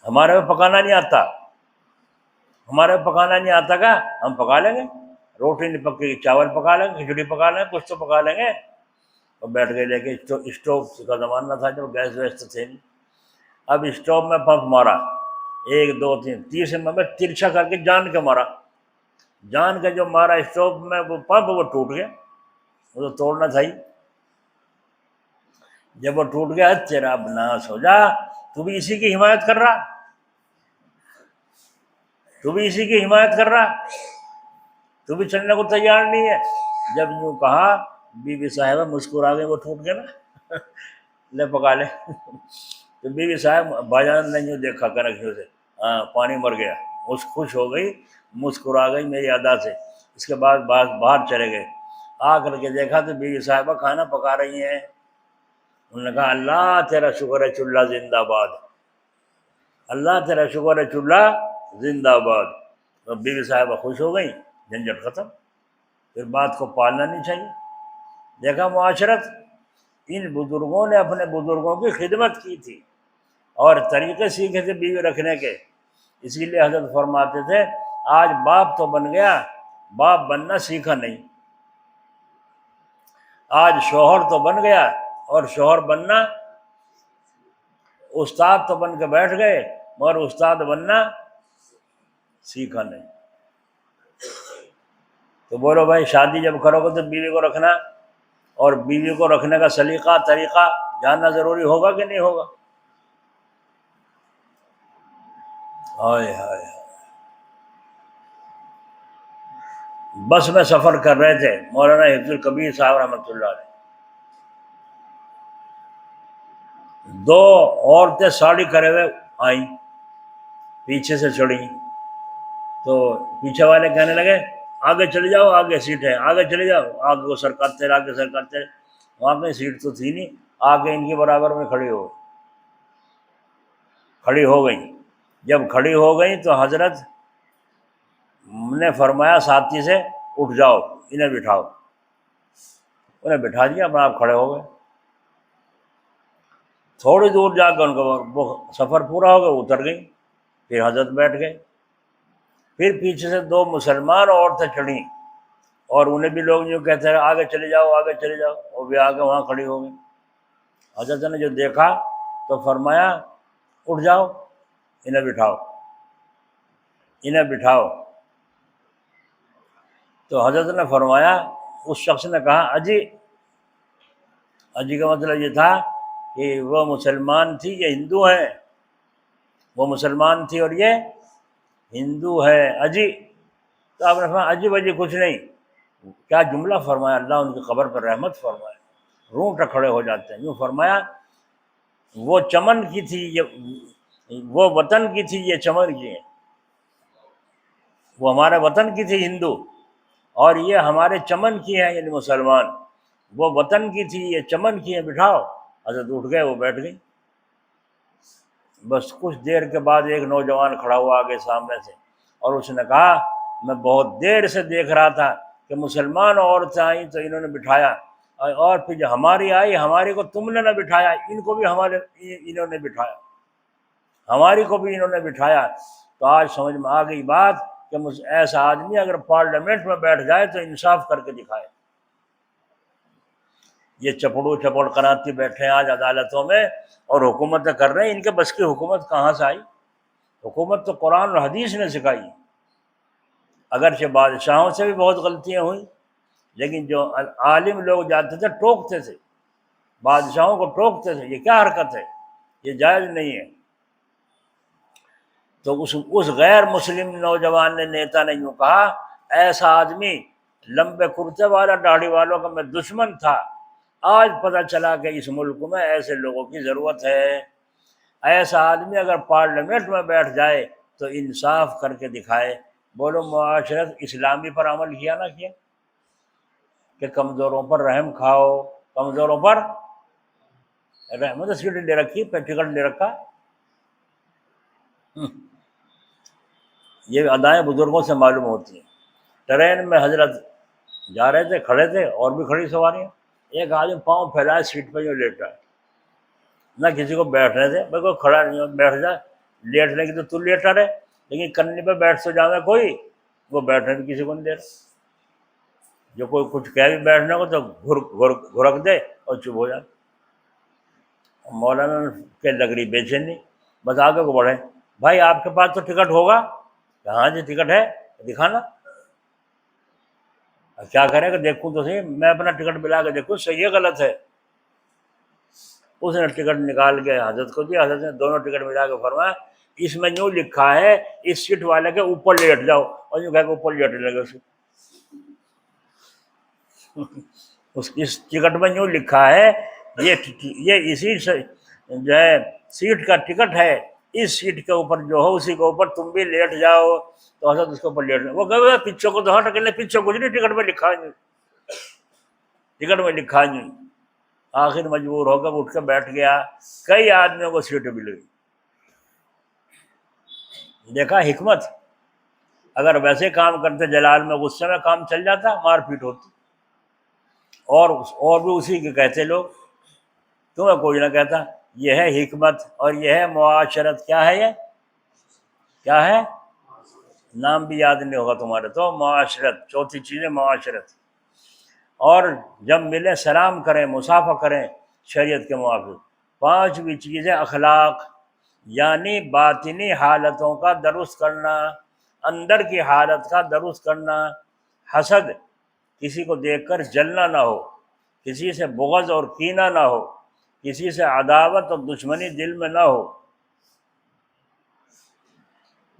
ہمارے کو پکانا نہیں آتا، ہمارے کو پکانا نہیں آتا کا ہم پکا لیں گے، روٹی نہیں پکے گی چاول پکا لیں گے، کھچڑی پکا لیں گے، کچھ تو پکا لیں گے۔ اور بیٹھ گئے لے کے، اسٹوو کا زمانہ تھا جب گیس ویس تو تھے نہیں۔ اب اسٹوو میں پمپ مارا، 1 2 3 تیسرے میں ترچھا کر کے جان کے مارا، جان کے جو مارا اسٹوو میں وہ پمپ، وہ ٹوٹ گیا، وہ تو توڑنا تھا ہی۔ جب وہ ٹوٹ گیا، تیرا بناس ہو جا، تو بھی اسی کی حمایت کر رہا، تو بھی اسی کی حمایت کر رہا، تو بھی چلنے کو تیار نہیں ہے۔ جب یوں کہا، بیوی صاحبہ مسکرا گئی، وہ ٹوٹ گیا نا، لے پکا لے۔ تو بیوی صاحب بھائی جان نے یوں دیکھا کنکھیوں سے، ہاں پانی مر گیا، خوش ہو گئی، مسکرا گئی میری ادا سے۔ اس کے بعد باہر چلے گئے، آ کر کے دیکھا تو بیوی صاحبہ کھانا پکا رہی ہیں۔ انہوں نے کہا اللہ تیرا شکر ہے چولہا زندہ باد، اللہ تیرا شکر ہے چولہا زندہ باد۔ تو بیوی صاحبہ خوش ہو گئی، جھنجھٹ ختم۔ پھر بات کو پالنا نہیں چاہیے۔ دیکھا معاشرت، ان بزرگوں نے اپنے بزرگوں کی خدمت کی تھی اور طریقے سیکھے تھے بیوی رکھنے کے۔ اسی لیے حضرت فرماتے تھے آج باپ تو بن گیا، باپ بننا سیکھا نہیں۔ آج شوہر تو بن گیا اور شوہر بننا، استاد تو بن کے بیٹھ گئے مگر استاد بننا سیکھا نہیں۔ تو بولو بھائی، شادی جب کرو گے تو بیوی کو رکھنا، اور بیوی کو رکھنے کا سلیقہ طریقہ جاننا ضروری ہوگا کہ نہیں ہوگا؟ ہائے ہائے، بس میں سفر کر رہے تھے، مولانا حفظ الکبیر صاحب رحمۃ اللہ علیہ، 2 عورتیں ساڑی کرے ہوئے آئیں، پیچھے سے چڑھیں، تو پیچھے والے کہنے لگے آگے چلے جاؤ، آگے سیٹ ہے، آگے چلے جاؤ، آگے وہ سر کرتے رہے، آگے سر کرتے رہے، وہاں پہ سیٹ تو تھی نہیں، آگے ان کے برابر میں کھڑی ہو گئیں۔ جب کھڑی ہو گئیں تو حضرت نے فرمایا ساتھی سے اٹھ جاؤ، انہیں بٹھاؤ، انہیں بٹھا دیا، اپنے آپ کھڑے ہو گئے۔ تھوڑی دور جا کر ان کا سفر پورا ہو گیا، اتر گئی، پھر حضرت بیٹھ گئے۔ پھر پیچھے سے 2 مسلمان عورتیں چڑھیں، اور انہیں بھی لوگ جو کہتے ہیں آگے چلے جاؤ، آگے چلے جاؤ، وہ بھی آگے وہاں کھڑی ہو گئی۔ حضرت نے جو دیکھا تو فرمایا اٹھ جاؤ، انہیں بٹھاؤ، انہیں بٹھاؤ۔ تو حضرت نے فرمایا، اس شخص نے کہا اجی، اجی کا مطلب یہ تھا کہ وہ مسلمان تھی، یہ ہندو ہیں، وہ مسلمان تھی اور یہ ہندو ہے، اجی۔ تو آپ نے فرمایا اجی وجی کچھ نہیں۔ کیا جملہ فرمایا، اللہ ان کی قبر پر رحمت فرمائے، رونگٹے کھڑے ہو جاتے ہیں۔ یوں فرمایا وہ چمن کی تھی، وہ وطن کی تھی، یہ چمن کی ہے، وہ ہمارے وطن کی تھی ہندو، اور یہ ہمارے چمن کی ہیں یعنی مسلمان، وہ وطن کی تھی، یہ چمن کی ہیں، بٹھاؤ۔ حضرت اٹھ گئے، وہ بیٹھ گئی۔ بس کچھ دیر کے بعد ایک نوجوان کھڑا ہوا آگے سامنے سے، اور اس نے کہا میں بہت دیر سے دیکھ رہا تھا کہ مسلمان عورتیں آئیں تو انہوں نے بٹھایا، اور پھر جو ہماری آئی ہماری کو تم نے نہ بٹھایا، ان کو بھی انہوں نے بٹھایا، ہماری کو بھی انہوں نے بٹھایا۔ تو آج سمجھ میں آ گئی بات کہ ایسا آدمی اگر پارلیمنٹ میں بیٹھ جائے تو انصاف کر کے دکھائے۔ یہ چپڑو چپڑ کراتی بیٹھے ہیں آج عدالتوں میں اور حکومتیں کر رہے ہیں، ان کے بس کی حکومت کہاں سے آئی؟ حکومت تو قرآن اور حدیث نے سکھائی۔ اگرچہ بادشاہوں سے بھی بہت غلطیاں ہوئیں، لیکن جو عالم لوگ جاتے تھے ٹوکتے تھے، بادشاہوں کو ٹوکتے تھے، یہ کیا حرکت ہے، یہ جائز نہیں ہے۔ تو اس غیر مسلم نوجوان نے، نیتا نے یوں کہا، ایسا آدمی لمبے کرتے والا داڑھی والوں کا میں دشمن تھا، آج پتہ چلا کہ اس ملک میں ایسے لوگوں کی ضرورت ہے۔ ایسا آدمی اگر پارلیمنٹ میں بیٹھ جائے تو انصاف کر کے دکھائے۔ بولو معاشرت اسلامی پر عمل کیا نہ کیا کہ کمزوروں پر رحم کھاؤ، کمزوروں پر رحمت، سیٹ لے رکھی، پہ ٹکٹ لے رکھا۔ یہ ادائیں بزرگوں سے معلوم ہوتی ہیں۔ ٹرین میں حضرت جا رہے تھے، کھڑے تھے اور بھی کھڑی سواریاں، ایک آدمی پاؤں پھیلائے سیٹ پہ جو لیٹا ہے، نہ کسی کو بیٹھنے دے، بھائی کوئی کھڑا نہیں ہو بیٹھ جائے، لیٹنے کی تو تو لیٹا رہے، لیکن کرنے پہ بیٹھ تو جانا کوئی، وہ بیٹھنے بھی کسی کو نہیں دے رہا، جو کوئی کچھ کہہ بھی بیٹھنے کو تو گھرک دے اور چپ ہو جائے۔ مولانا کے لگ رہی بے چینی، بس آگے کو بڑھے، بھائی آپ کے پاس تو ٹکٹ ہوگا؟ ہاں جی ٹکٹ ہے، دکھانا۔ کیا کرے کہ دیکھوں تو صحیح، میں اپنا ٹکٹ ملا کے دیکھوں صحیح ہے غلط ہے۔ اس نے ٹکٹ نکال کے حضرت کو دیا، حضرت نے دونوں ٹکٹ ملا کے فرمایا اس میں یوں لکھا ہے اس سیٹ والے کے اوپر لیٹ جاؤ، اور یوں کہہ کے اوپر لیٹنے لگے اس ٹکٹ میں یوں لکھا ہے یہ اسی سے جو ہے سیٹ کا ٹکٹ ہے، اس سیٹ کے اوپر جو ہو اسی کے اوپر تم بھی لیٹ جاؤ۔ تو حضرت اس کے اوپر لیٹ، وہ کہ پیچھے کو تو ہٹ کے، پیچھے کچھ نہیں، ٹکٹ میں لکھا نہیں، ٹکٹ میں لکھا نہیں۔ آخر مجبور ہو کر اٹھ کے بیٹھ گیا، کئی آدمیوں کو سیٹ مل گئی۔ دیکھا حکمت، اگر ویسے کام کرتے جلال میں غصے میں کام چل جاتا، مار پیٹ ہوتی، اور بھی اسی کے کہتے لوگ، تمہیں کوئی نہ کہتا۔ یہ ہے حکمت اور یہ ہے معاشرت۔ کیا ہے یہ؟ کیا ہے؟ نام بھی یاد نہیں ہوگا تمہارے تو، معاشرت، چوتھی چیز ہے معاشرت۔ اور جب ملے سلام کریں، مصافحہ کریں شریعت کے موافق۔ پانچویں چیز ہے اخلاق، یعنی باطنی حالتوں کا درست کرنا، اندر کی حالت کا درست کرنا۔ حسد، کسی کو دیکھ کر جلنا نہ ہو، کسی سے بغض اور کینہ نہ ہو، کسی سے عداوت اور دشمنی دل میں نہ ہو۔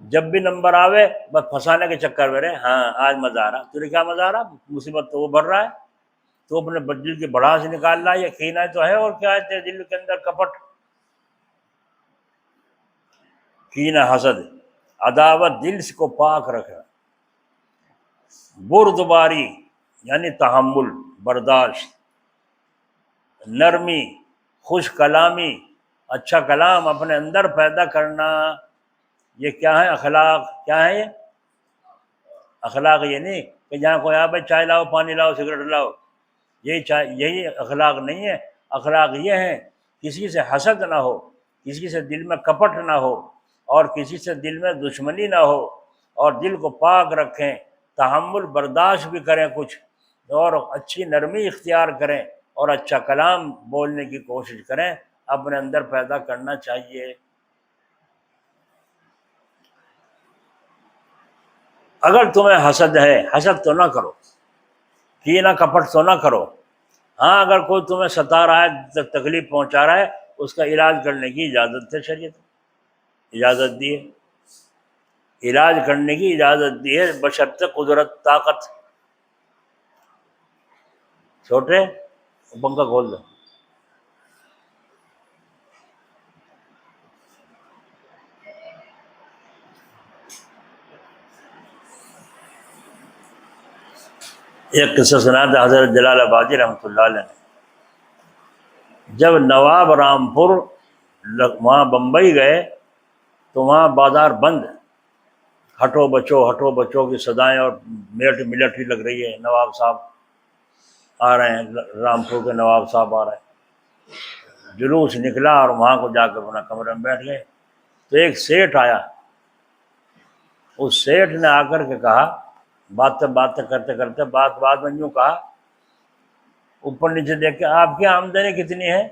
جب بھی نمبر آوے بس پھنسانے کے چکر میں رہے، ہاں آج مزہ آ رہا، تجھے کیا مزہ آ رہا؟ مصیبت تو وہ بھر رہا ہے، تو اپنے دل کی بڑھاس نکال رہا ہے، یہ کینہ تو ہے، اور کیا ہے تیرے دل کے اندر؟ کپٹ، کینہ، حسد، عداوت، دل کو پاک رکھنا۔ بردباری یعنی تحمل، برداشت، نرمی، خوش کلامی، اچھا کلام اپنے اندر پیدا کرنا۔ یہ کیا ہے؟ اخلاق۔ کیا ہے یہ اخلاق؟ یہ نہیں کہ جہاں کوئی آئے چائے لاؤ، پانی لاؤ، سگریٹ لاؤ، یہی اخلاق نہیں ہے۔ اخلاق یہ ہے کسی سے حسد نہ ہو، کسی سے دل میں کپٹ نہ ہو، اور کسی سے دل میں دشمنی نہ ہو، اور دل کو پاک رکھیں، تحمل، برداشت بھی کریں کچھ، اور اچھی نرمی اختیار کریں، اور اچھا کلام بولنے کی کوشش کریں، اپنے اندر پیدا کرنا چاہیے۔ اگر تمہیں حسد ہے، حسد تو نہ کرو، کینہ کپٹ تو نہ کرو۔ ہاں اگر کوئی تمہیں ستا رہا ہے، تکلیف پہنچا رہا ہے، اس کا علاج کرنے کی اجازت ہے، شریعت اجازت دی ہے، علاج کرنے کی اجازت دی ہے، بشرط قدرت، طاقت۔ چھوٹے پنکھا کھول دو۔ ایک قصہ سنا تھا حضرت جلال آبادی رحمۃ اللہ علیہ نے، جب نواب رامپور وہاں بمبئی گئے تو وہاں بازار بند، ہٹو بچو کی صدائیں، اور ملٹری لگ رہی ہے، نواب صاحب آ رہے ہیں، رامپور کے نواب صاحب آ رہے ہیں، جلوس نکلا اور وہاں کو جا کر اپنا کمرے میں بیٹھ گئے۔ تو ایک سیٹھ آیا، اس سیٹھ نے آ کر کے کہا، باتیں کرتے کرتے بات میں یوں کہا، اوپر نیچے دیکھ کے، آپ کی آمدنی کتنی ہے؟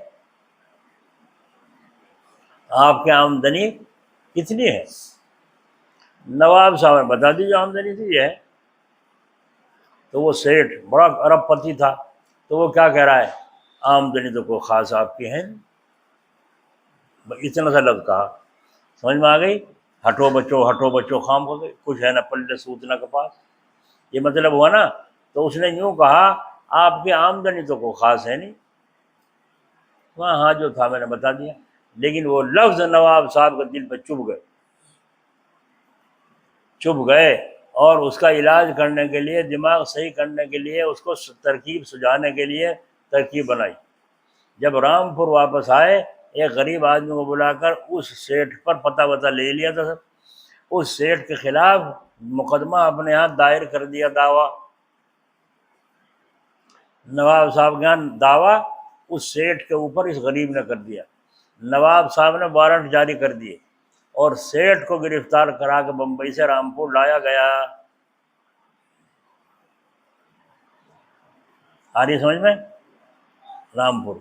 آپ کی آمدنی کتنی ہے؟ نواب صاحب نے بتا دی جو آمدنی تھی یہ ہے۔ تو وہ سیٹھ بڑا ارب پتی تھا، تو وہ کیا کہہ رہا ہے، آمدنی تو کوئی خاص آپ کی ہے نہیں۔ اتنا سا لفظ کہا، سمجھ میں آ گئی؟ ہٹو بچو خام ہو گئے، کچھ ہے نہ پلے سوتنا کے پاس، یہ مطلب ہوا نا۔ تو اس نے یوں کہا، آپ کی آمدنی تو کوئی خاص ہے نہیں۔ ہاں جو تھا میں نے بتا دیا، لیکن وہ لفظ نواب صاحب کے دل پہ چبھ گئے، اور اس کا علاج کرنے کے لیے، دماغ صحیح کرنے کے لیے، اس کو ترکیب سجانے کے لیے ترکیب بنائی۔ جب رامپور واپس آئے، ایک غریب آدمی کو بلا کر اس سیٹھ پر پتہ لے لیا تھا سب، اس سیٹھ کے خلاف مقدمہ اپنے ہاتھ دائر کر دیا، دعویٰ نواب صاحب کے یہاں، دعویٰ اس سیٹھ کے اوپر اس غریب نے کر دیا۔ نواب صاحب نے وارنٹ جاری کر دیے، اور سیٹھ کو گرفتار کرا کے بمبئی سے رامپور لایا گیا۔ آ رہی سمجھ میں؟ رامپور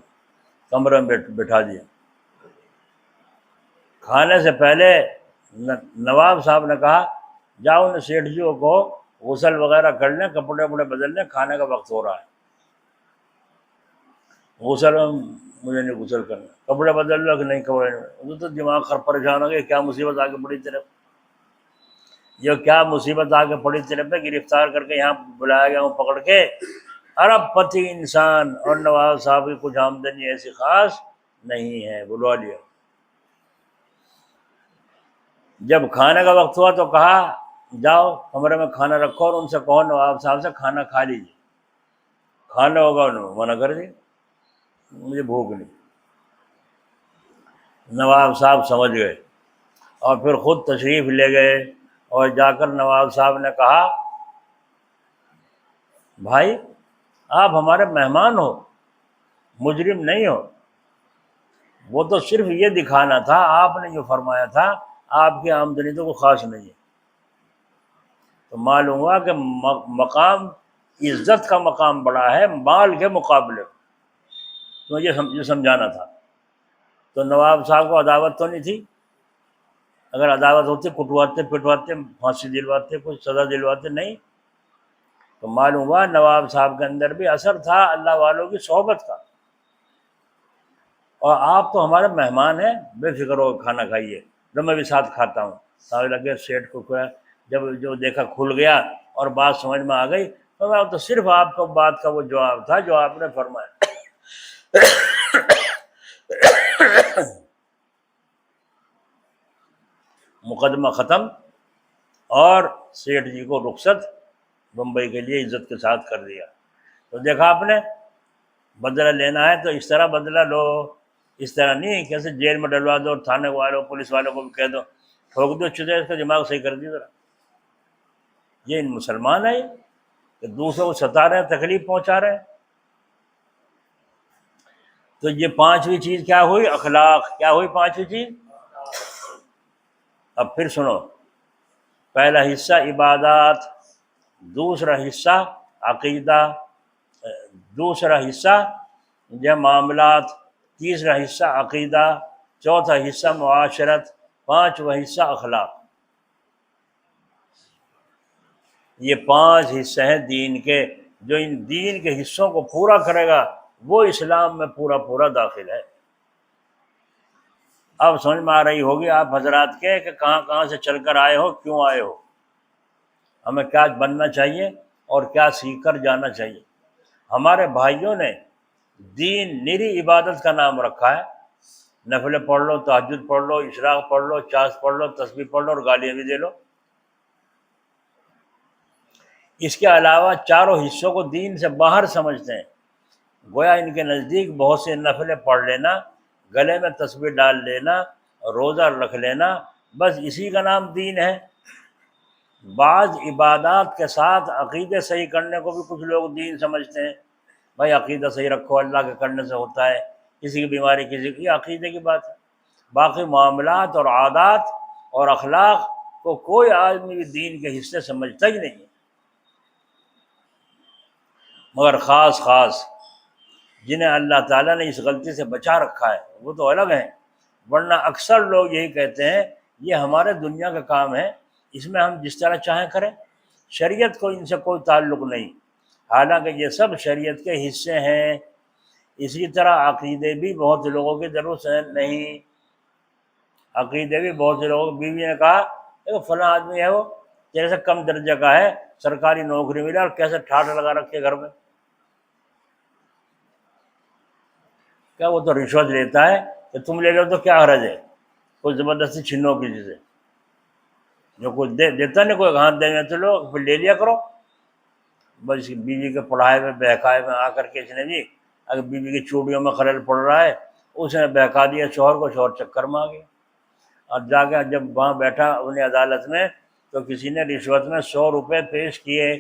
کمرے میں بٹھا دیا۔ کھانے سے پہلے نواب صاحب نے کہا، جاؤ ان سیٹھ جیوں کو غسل وغیرہ کر لیں، کپڑے وپڑے بدل لیں، کھانے کا وقت ہو رہا ہے۔ غسل میں مجھے نہیں غسل کرنا، کپڑے بدل لو کہ نہیں کپڑے نہیں، تو دماغ پریشان ہو گیا، کیا مصیبت آگے پڑی طرف، یہ کیا مصیبت آگے پڑی طرف ہے، گرفتار کر کے یہاں بلایا گیا ہوں پکڑ کے، ارب پتی انسان، اور نواب صاحب کی کچھ آمدنی ایسی خاص نہیں ہے، بلوا لیا۔ جب کھانے کا وقت ہوا تو کہا، جاؤ کمرے میں کھانا رکھو، اور ان سے کہو نواب صاحب سے کھانا کھا لیجیے، کھانا ہوگا، انہوں نے منع کر دی، مجھے بھوک نہیں۔ نواب صاحب سمجھ گئے، اور پھر خود تشریف لے گئے، اور جا کر نواب صاحب نے کہا، بھائی آپ ہمارے مہمان ہو، مجرم نہیں ہو، وہ تو صرف یہ دکھانا تھا، آپ نے جو فرمایا تھا آپ کی آمدنی تو کوئی خاص نہیں ہے۔ تو معلوم ہوا کہ مقام، عزت کا مقام بڑا ہے مال کے مقابلے، تو یہ سمجھانا تھا۔ تو نواب صاحب کو عداوت تو نہیں تھی، اگر عداوت ہوتی کٹواتے پٹواتے، پھانسی دلواتے، کچھ سزا دلواتے، نہیں۔ تو معلوم ہوا نواب صاحب کے اندر بھی اثر تھا اللہ والوں کی صحبت کا، اور آپ تو ہمارے مہمان ہیں، بے فکر ہو کھانا کھائیے، جو میں بھی ساتھ کھاتا ہوں۔ سمجھ لگے سیٹھ کو، جب جو دیکھا کھل گیا اور بات سمجھ میں آ گئی، تو صرف آپ کو بات کا وہ جواب تھا جو آپ نے فرمایا۔ مقدمہ ختم، اور سیٹھ جی کو رخصت بمبئی کے لیے عزت کے ساتھ کر دیا۔ تو دیکھا آپ نے، بدلہ لینا ہے تو اس طرح بدلہ لو، اس طرح نہیں کیسے جیل میں ڈلوا دو، تھانے والوں پولیس والوں کو بھی کہہ دو، ٹھوک دو چلے، اس کا دماغ صحیح کر دی ذرا۔ یہ مسلمان ہے کہ دوسروں کو ستا رہے ہیں، تکلیف پہنچا رہے ہیں۔ تو یہ پانچویں چیز کیا ہوئی؟ اخلاق۔ کیا ہوئی پانچویں چیز؟ اب پھر سنو، پہلا حصہ عبادات، دوسرا حصہ عقیدہ، دوسرا حصہ یہ معاملات، تیسرا حصہ عقیدہ، چوتھا حصہ معاشرت، پانچواں حصہ اخلاق۔ یہ پانچ حصے ہیں دین کے، جو ان دین کے حصوں کو پورا کرے گا وہ اسلام میں پورا داخل ہے۔ اب سمجھ میں آ رہی ہوگی آپ حضرات کے کہ کہاں سے چل کر آئے ہو، کیوں آئے ہو، ہمیں کیا بننا چاہیے اور کیا سیکھ کر جانا چاہیے۔ ہمارے بھائیوں نے دین نری عبادت کا نام رکھا ہے، نفل پڑھ لو، تہجد پڑھ لو، اشراق پڑھ لو، چاش پڑھ لو، تسبیح پڑھ لو، اور گالیاں بھی دے لو۔ اس کے علاوہ چاروں حصوں کو دین سے باہر سمجھتے ہیں، گویا ان کے نزدیک بہت سے نفلیں پڑھ لینا گلے میں تسبیح ڈال لینا، روزہ رکھ لینا، بس اسی کا نام دین ہے۔ بعض عبادات کے ساتھ عقیدے صحیح کرنے کو بھی کچھ لوگ دین سمجھتے ہیں۔ بھائی عقیدہ صحیح رکھو، اللہ کے کرنے سے ہوتا ہے، کسی کی بیماری کسی کی، عقیدے کی بات ہے۔ باقی معاملات اور عادات اور اخلاق کو کوئی آدمی بھی دین کے حصے سمجھتا ہی نہیں ہے، مگر خاص جنہیں اللہ تعالیٰ نے اس غلطی سے بچا رکھا ہے وہ تو الگ ہیں، ورنہ اکثر لوگ یہی کہتے ہیں یہ ہمارے دنیا کا کام ہے، اس میں ہم جس طرح چاہیں کریں، شریعت کو ان سے کوئی تعلق نہیں، حالانکہ یہ سب شریعت کے حصے ہیں۔ اسی طرح عقیدے بھی بہت سے لوگوں کے درست ہیں نہیں، عقیدے بھی بہت سے لوگوں، بیوی نے کہا دیکھو فلاں آدمی ہے وہ تیرے سے کم درجے کا ہے، سرکاری نوکری ملا اور کیسے ٹھاٹھ لگا رکھے گھر میں، کیا وہ تو رشوت لیتا ہے، کہ تم لے لو تو کیا حرج ہے، کوئی زبردستی چھینو کسی سے، جو کچھ دیتا نہیں کوئی ہاتھ دینے تو لوگ پھر لے لیا کرو۔ بس بیوی کے پڑھائے میں بہکائے میں آ کر کے اس نے جی، اگر بیوی کی چوڑیوں میں خلل پڑ رہا ہے اس نے بہکا دیا شوہر کو، شوہر چکر میں آ گیا، اور جا کے جب وہاں بیٹھا انہیں عدالت میں تو کسی نے رشوت میں 100 روپے پیش کیے،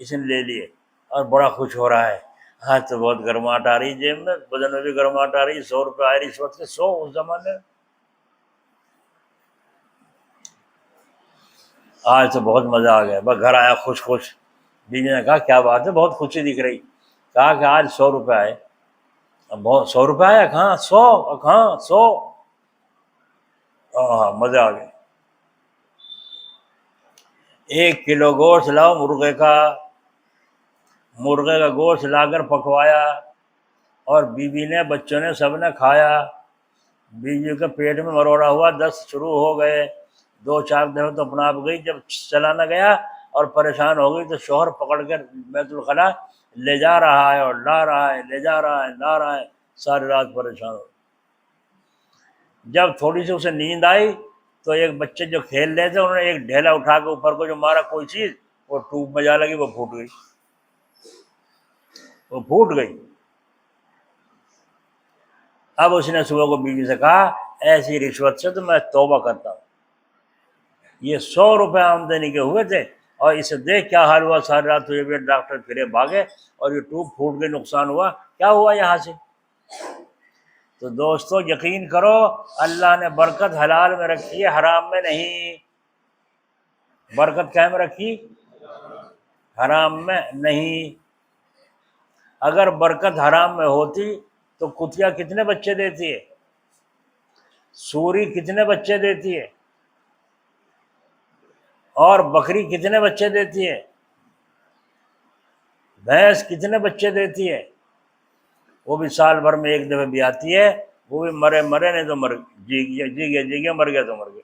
اس نے لے لیے اور بڑا خوش ہو رہا ہے، آج تو بہت گرماہٹ آ رہی جیب میں، بدن میں بھی گرماہٹ آ رہی، 100 روپے آئے رشوت کے، 100 اس زمانے میں، آج تو بہت مزہ آ گیا، بس گھر آیا خوش بیوی نے کہا کیا بات ہے، بہت خوشی دکھ رہی، کہا کہ آج 100 روپے آئے، اب بہت 100 روپے آیا، کہاں 100، کہاں 100، ہاں مزہ آ گیا۔ 1 کلو گوشت لاؤ مرغے کا گوشت لا کر پکوایا، اور بیوی نے بچوں نے سب نے کھایا، بیوی کے پیٹ میں مروڑا ہوا 10 شروع ہو گئے، 2-4 دن تو اپنا آپ گئی، جب چلانا گیا اور پریشان ہو گئی تو شوہر پکڑ کر بیت الخلا لے جا رہا ہے اور لا رہا ہے، لے جا رہا ہے لا رہا ہے، ساری رات پریشان ہو۔ جب تھوڑی سی اسے نیند آئی تو ایک بچے جو کھیل رہے تھے انہوں نے ایک ڈھیلا اٹھا کے اوپر کو جو مارا کوئی چیز، وہ ٹوب میں جا لگی، وہ پھوٹ گئی۔ اب اس نے صبح کو بیوی سے کہا ایسی رشوت سے تو میں توبہ کرتا ہوں، یہ 100 روپے آمدنی کے ہوئے تھے اور اسے دیکھ کیا حال ہوا، ساری رات تجھے بھی ڈاکٹر پھرے بھاگے اور یہ ٹوب پھوٹ گئی، نقصان ہوا، کیا ہوا یہاں سے؟ تو دوستو یقین کرو اللہ نے برکت حلال میں رکھی ہے، حرام میں نہیں، برکت کیا میں رکھی؟ حرام میں نہیں۔ اگر برکت حرام میں ہوتی تو کتیا کتنے بچے دیتی ہے، سوری کتنے بچے دیتی ہے، اور بکری کتنے بچے دیتی ہے، بھینس کتنے بچے دیتی ہے، وہ بھی سال بھر میں ایک دفعہ بھی آتی ہے، وہ بھی مرے نہیں تو جی گیا مر گیا تو مر گیا۔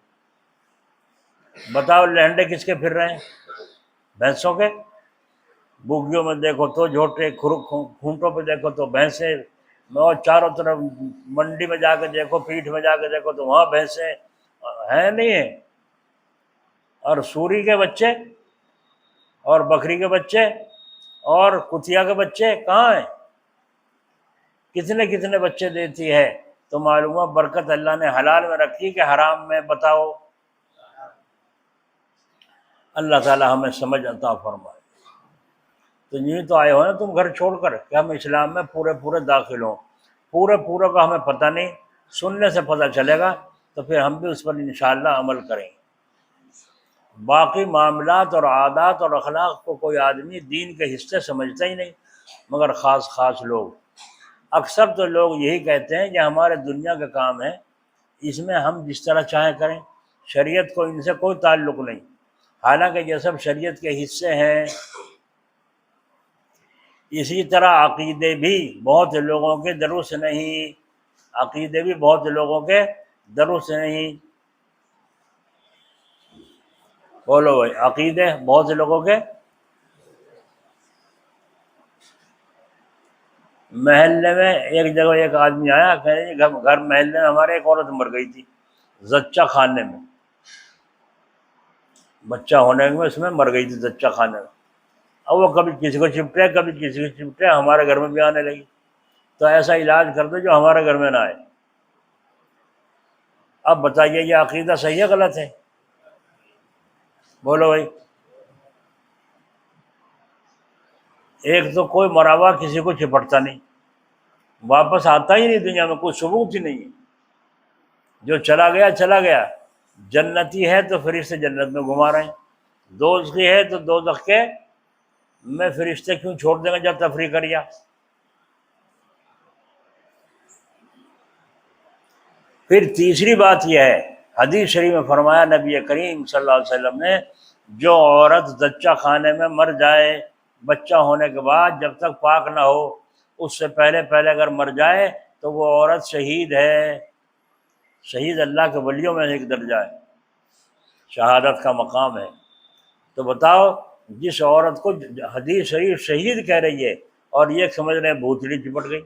بتاؤ لہنڈے کس کے پھر رہے ہیں؟ بھینسوں کے۔ بوگیوں میں دیکھو تو جھوٹے، کھونٹوں پہ دیکھو تو بھینسیں، اور چاروں طرف منڈی میں جا کے دیکھو، پیٹھ میں جا کے دیکھو تو وہاں بھینسیں ہیں نہیں ہیں، اور سوری کے بچے اور بکری کے بچے اور کتیا کے بچے کہاں ہیں؟ کتنے بچے دیتی ہے؟ تو معلوم ہوا برکت اللہ نے حلال میں رکھی کہ حرام میں؟ بتاؤ۔ اللہ تعالی ہمیں سمجھ عطا فرمائے۔ تو یوں تو آئے ہو نا تم گھر چھوڑ کر کہ ہم اسلام میں پورے داخل ہوں، پورے کا ہمیں پتہ نہیں، سننے سے پتہ چلے گا تو پھر ہم بھی اس پر انشاءاللہ عمل کریں گے۔ باقی معاملات اور عادات اور اخلاق کو کوئی آدمی دین کے حصے سمجھتا ہی نہیں، مگر خاص لوگ، اکثر تو لوگ یہی کہتے ہیں کہ ہمارے دنیا کا کام ہے، اس میں ہم جس طرح چاہیں کریں، شریعت کو ان سے کوئی تعلق نہیں، حالانکہ یہ سب شریعت کے حصے ہیں۔ اسی طرح عقیدے بھی بہت لوگوں کے درست نہیں، عقیدے بھی بہت لوگوں کے درست نہیں، بولو بھائی، عقیدے بہت لوگوں کے۔ محلے میں ایک جگہ ایک آدمی آیا، کہہ رہے جی گھر محلے میں ہمارے ایک عورت مر گئی تھی زچہ خانے میں، بچہ ہونے میں اس میں مر گئی تھی زچہ خانے میں، اب وہ کبھی کسی کو چپٹے کبھی کسی کو چپٹے، ہمارے گھر میں بھی آنے لگی، تو ایسا علاج کر دو جو ہمارے گھر میں نہ آئے۔ اب بتائیے یہ عقیدہ صحیح ہے غلط ہے؟ بولو بھائی۔ ایک تو کوئی مراوا کسی کو چپٹتا نہیں، واپس آتا ہی نہیں، دنیا میں کوئی ثبوت ہی نہیں ہے، جو چلا گیا چلا گیا۔ جنتی ہے تو فرشتے جنت میں گھما رہے ہیں، دوزخی ہے تو دوزخ کے میں فرشتے کیوں چھوڑ دیں گے جب تفریح کریا۔ پھر تیسری بات یہ ہے، حدیث شریف میں فرمایا نبی کریم صلی اللہ علیہ وسلم نے، جو عورت زچہ خانے میں مر جائے بچہ ہونے کے بعد، جب تک پاک نہ ہو، اس سے پہلے پہلے اگر مر جائے تو وہ عورت شہید ہے۔ شہید اللہ کے ولیوں میں ایک درجہ ہے، شہادت کا مقام ہے۔ تو بتاؤ، جس عورت کو حدیث شریف شہید کہہ رہی ہے اور یہ سمجھ رہے ہیں بھوتڑی چپٹ گئی۔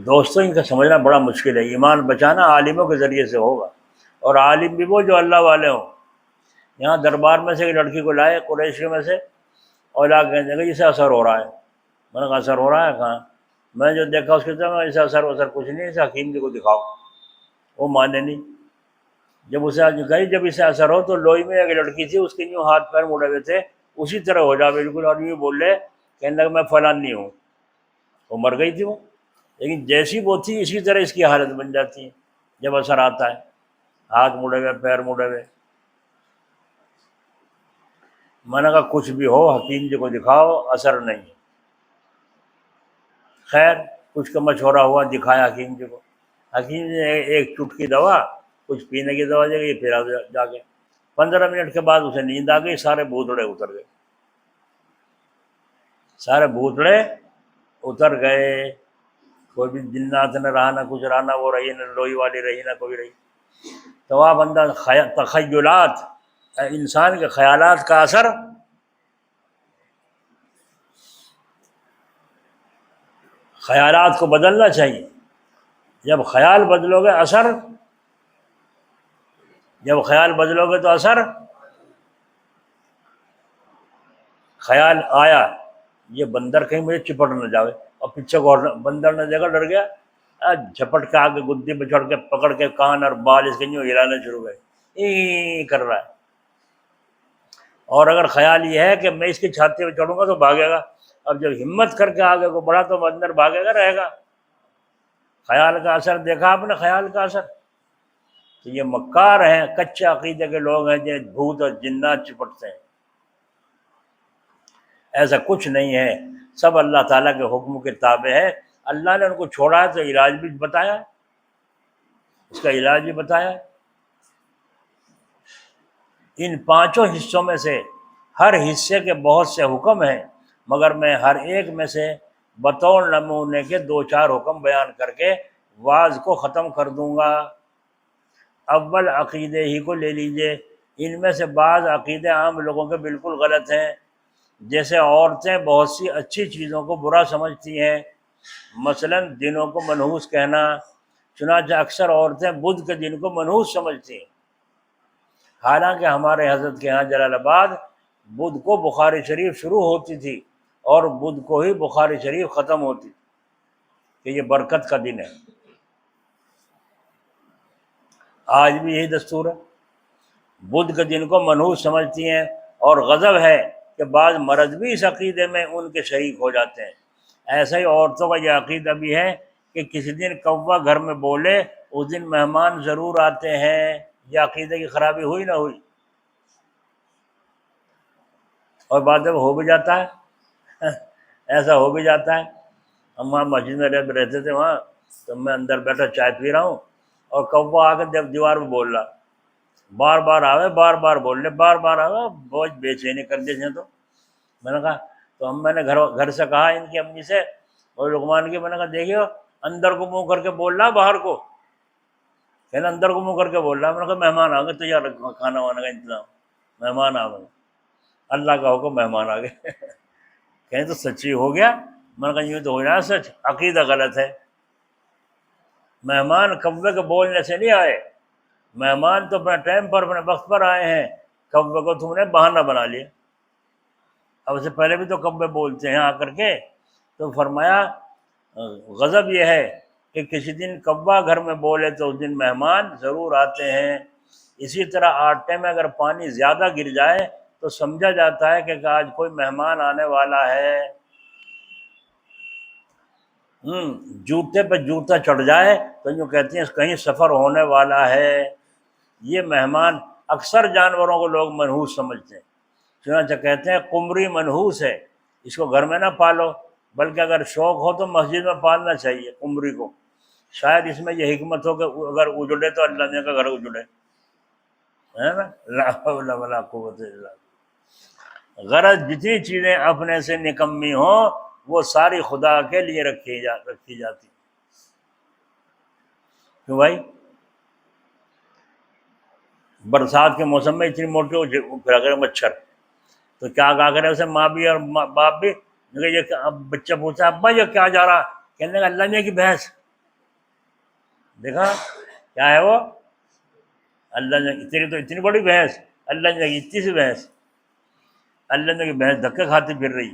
دوستوں ان کا سمجھنا بڑا مشکل ہے۔ ایمان بچانا عالموں کے ذریعے سے ہوگا، اور عالم بھی وہ جو اللہ والے ہوں۔ یہاں دربار میں سے ایک لڑکی کو لائے قریش میں سے، اور لا کے کہنے لگے اسے اثر ہو رہا ہے۔ میں نے کہا اثر ہو رہا ہے کہاں؟ میں جو دیکھا اس کے طرح اسے اثر کچھ نہیں، اسے حکیم جی کو دکھاؤ۔ وہ مانے نہیں۔ جب اسے کہی جب اسے اثر ہو تو لوئی میں ایک لڑکی تھی، اس کے یوں ہاتھ پیر مڑے ہوئے تھے، اسی طرح ہو جا بالکل، اور یوں بول رہے، کہنے لگا میں فلانی ہوں۔ وہ مر گئی تھی وہ، لیکن جیسی وہ تھی اسی طرح اس کی حالت بن جاتی ہے جب اثر آتا ہے، ہاتھ مڑے ہوئے، پیر مڑے ہوئے۔ میں نے کہا کچھ بھی ہو حکیم جی کو دکھاؤ، اثر نہیں۔ خیر کچھ کا مشورہ ہوا، دکھایا حکیم جی کو۔ حکیم جی نے ایک چٹکی دوا، کچھ پینے کی دوا دے گئی، پھر جا کے 15 منٹ کے بعد اسے نیند آ گئی، سارے بھوتڑے اتر گئے، سارے بھوتڑے اتر گئے۔ کوئی بھی جنات نہ رہا، نہ کچھ رہا، نہ وہ رہی، نہ لوئی والی رہی، نہ کوئی رہی۔ تو آپ اندر تخیلات، انسان کے خیالات کا اثر، خیالات کو بدلنا چاہیے۔ جب خیال بدلو گے اثر، جب خیال بدلو گے تو اثر۔ خیال آیا یہ بندر کہیں مجھے چپٹ نہ جاوے، اور پیچھے کو بندر نے دیکھا ڈر گیا، جھپٹ کے آگے گدی پہ چڑھ کے پکڑ کے کان اور بال اس کے یوں ہلانے شروع ہوئے، کر رہا ہے۔ اور اگر خیال یہ ہے کہ میں اس کی چھاتی پہ چڑھوں گا تو بھاگے گا، اب جب ہمت کر کے آگے کو بڑھا تو بندر بھاگے گا، رہے گا۔ خیال کا اثر دیکھا آپ نے، خیال کا اثر۔ تو یہ مکار ہیں، کچے عقیدے کے لوگ ہیں جو بھوت اور جنات چپٹتے ہیں۔ ایسا کچھ نہیں ہے، سب اللہ تعالیٰ کے حکم کے تابع ہے۔ اللہ نے ان کو چھوڑا ہے تو علاج بھی بتایا، اس کا علاج بھی بتایا۔ ان پانچوں حصوں میں سے ہر حصے کے بہت سے حکم ہیں، مگر میں ہر ایک میں سے بطور نمونے کے 2-4 حکم بیان کر کے وعظ کو ختم کر دوں گا۔ اول عقیدے ہی کو لے لیجئے، ان میں سے بعض عقیدے عام لوگوں کے بالکل غلط ہیں، جیسے عورتیں بہت سی اچھی چیزوں کو برا سمجھتی ہیں، مثلا دنوں کو منحوس کہنا۔ چنانچہ اکثر عورتیں بدھ کے دن کو منحوس سمجھتی ہیں، حالانکہ ہمارے حضرت کے ہاں جلال آباد بدھ کو بخاری شریف شروع ہوتی تھی اور بدھ کو ہی بخاری شریف ختم ہوتی تھی، کہ یہ برکت کا دن ہے۔ آج بھی یہی دستور ہے، بدھ کے دن کو منحوس سمجھتی ہیں، اور غضب ہے کہ بعض مرد بھی اس عقیدے میں ان کے شریک ہو جاتے ہیں۔ ایسا ہی عورتوں کا یہ عقیدہ بھی ہے کہ کسی دن کوا گھر میں بولے اس دن مہمان ضرور آتے ہیں۔ یہ عقیدے کی خرابی ہوئی نہ ہوئی؟ اور بعد میں ہو بھی جاتا ہے ایسا ہو بھی جاتا ہے۔ ہم وہاں مسجد میں رہتے تھے، وہاں تو میں اندر بیٹھا چائے پی رہا ہوں، اور کوا آ کے دیوار پہ بول رہا، بار بار آوے، بار بار بول رہے، بار بار آوے، بہت بے چینی کر دیتے ہیں۔ تو میں نے کہا، تو میں نے گھر سے کہا ان کی امی سے اور لقمان کی، میں نے کہا دیکھیو اندر کو منہ کر کے بول رہا، باہر کو کہنا اندر کو منہ کر کے بول رہا۔ میں نے کہا مہمان آ گئے، تیار رکھو کھانا وانا کا انتظام، مہمان آ گئے، اللہ کا حکم مہمان آ گئے کہیں تو سچی ہو گیا۔ میں نے کہا یوں تو ہو جائے سچ، عقیدہ غلط ہے۔ مہمان کوے کے بولنے سے نہیں آئے، مہمان تو اپنے ٹائم پر اپنے وقت پر آئے ہیں، کوے کو تم نے بہانہ بنا لیا۔ اب سے پہلے بھی تو کوے بولتے ہیں آ کر کے۔ تو فرمایا غضب یہ ہے کہ کسی دن کوا گھر میں بولے تو اس دن مہمان ضرور آتے ہیں۔ اسی طرح آٹے میں اگر پانی زیادہ گر جائے تو سمجھا جاتا ہے کہ آج کوئی مہمان آنے والا ہے۔ جوتے پہ جوتا چڑھ جائے تو یوں کہتے ہیں کہیں سفر ہونے والا ہے۔ یہ مہمان اکثر جانوروں کو لوگ منحوس سمجھتے ہیں، چنانچہ کہتے ہیں قمری منحوس ہے، اس کو گھر میں نہ پالو، بلکہ اگر شوق ہو تو مسجد میں پالنا چاہیے قمری کو۔ شاید اس میں یہ حکمت ہو کہ اگر اجڑے تو اللہ نے کا گھر اجڑے، ہے نا؟ لا حول ولا قوت الا باللہ۔ غرض جتنی چیزیں اپنے سے نکمی ہوں وہ ساری خدا کے لیے رکھی جاتی۔ کیوں بھائی؟ برسات کے موسم میں اتنی موٹی پھرا کرے مچھر، تو کیا کہا کرے اسے ماں بھی اور باپ بھی؟ یہ اب بچہ پوچھا ابا یہ کیا جا رہا، کہنے کا اللہ میاں کی بھینس۔ دیکھا کیا ہے وہ؟ اللہ نے تیری تو اتنی بڑی بھینس، اللہ نے کی اتنی سی بھینس، اللہ نے کی بھینس دھکے کھاتی پھر رہی۔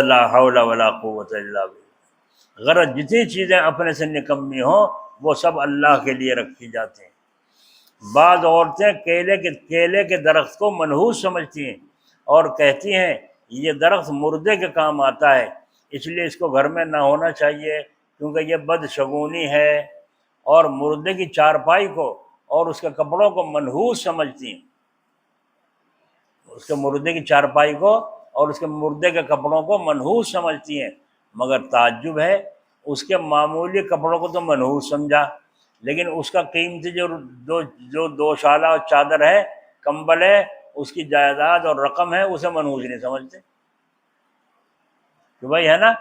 لا حول ولا قوت الا باللہ۔ غرض جتنی چیزیں اپنے سے نکمی ہوں وہ سب اللہ کے لیے رکھی جاتی ہیں۔ بعض عورتیں کیلے کے درخت کو منحوس سمجھتی ہیں اور کہتی ہیں یہ درخت مردے کے کام آتا ہے، اس لیے اس کو گھر میں نہ ہونا چاہیے کیونکہ یہ بدشگونی ہے، اور مردے کی چارپائی کو اور اس کے کپڑوں کو منحوس سمجھتی ہیں، اس کے مردے کی چارپائی کو اور اس کے مردے کے کپڑوں کو منحوس سمجھتی ہیں۔ مگر تعجب ہے اس کے معمولی کپڑوں کو تو منحوس سمجھا، لیکن اس کا قیمتی جو دو شالہ چادر ہے، کمبل ہے، اس کی جائیداد اور رقم ہے، اسے منحوس نہیں سمجھتے کہ بھائی ہے نا،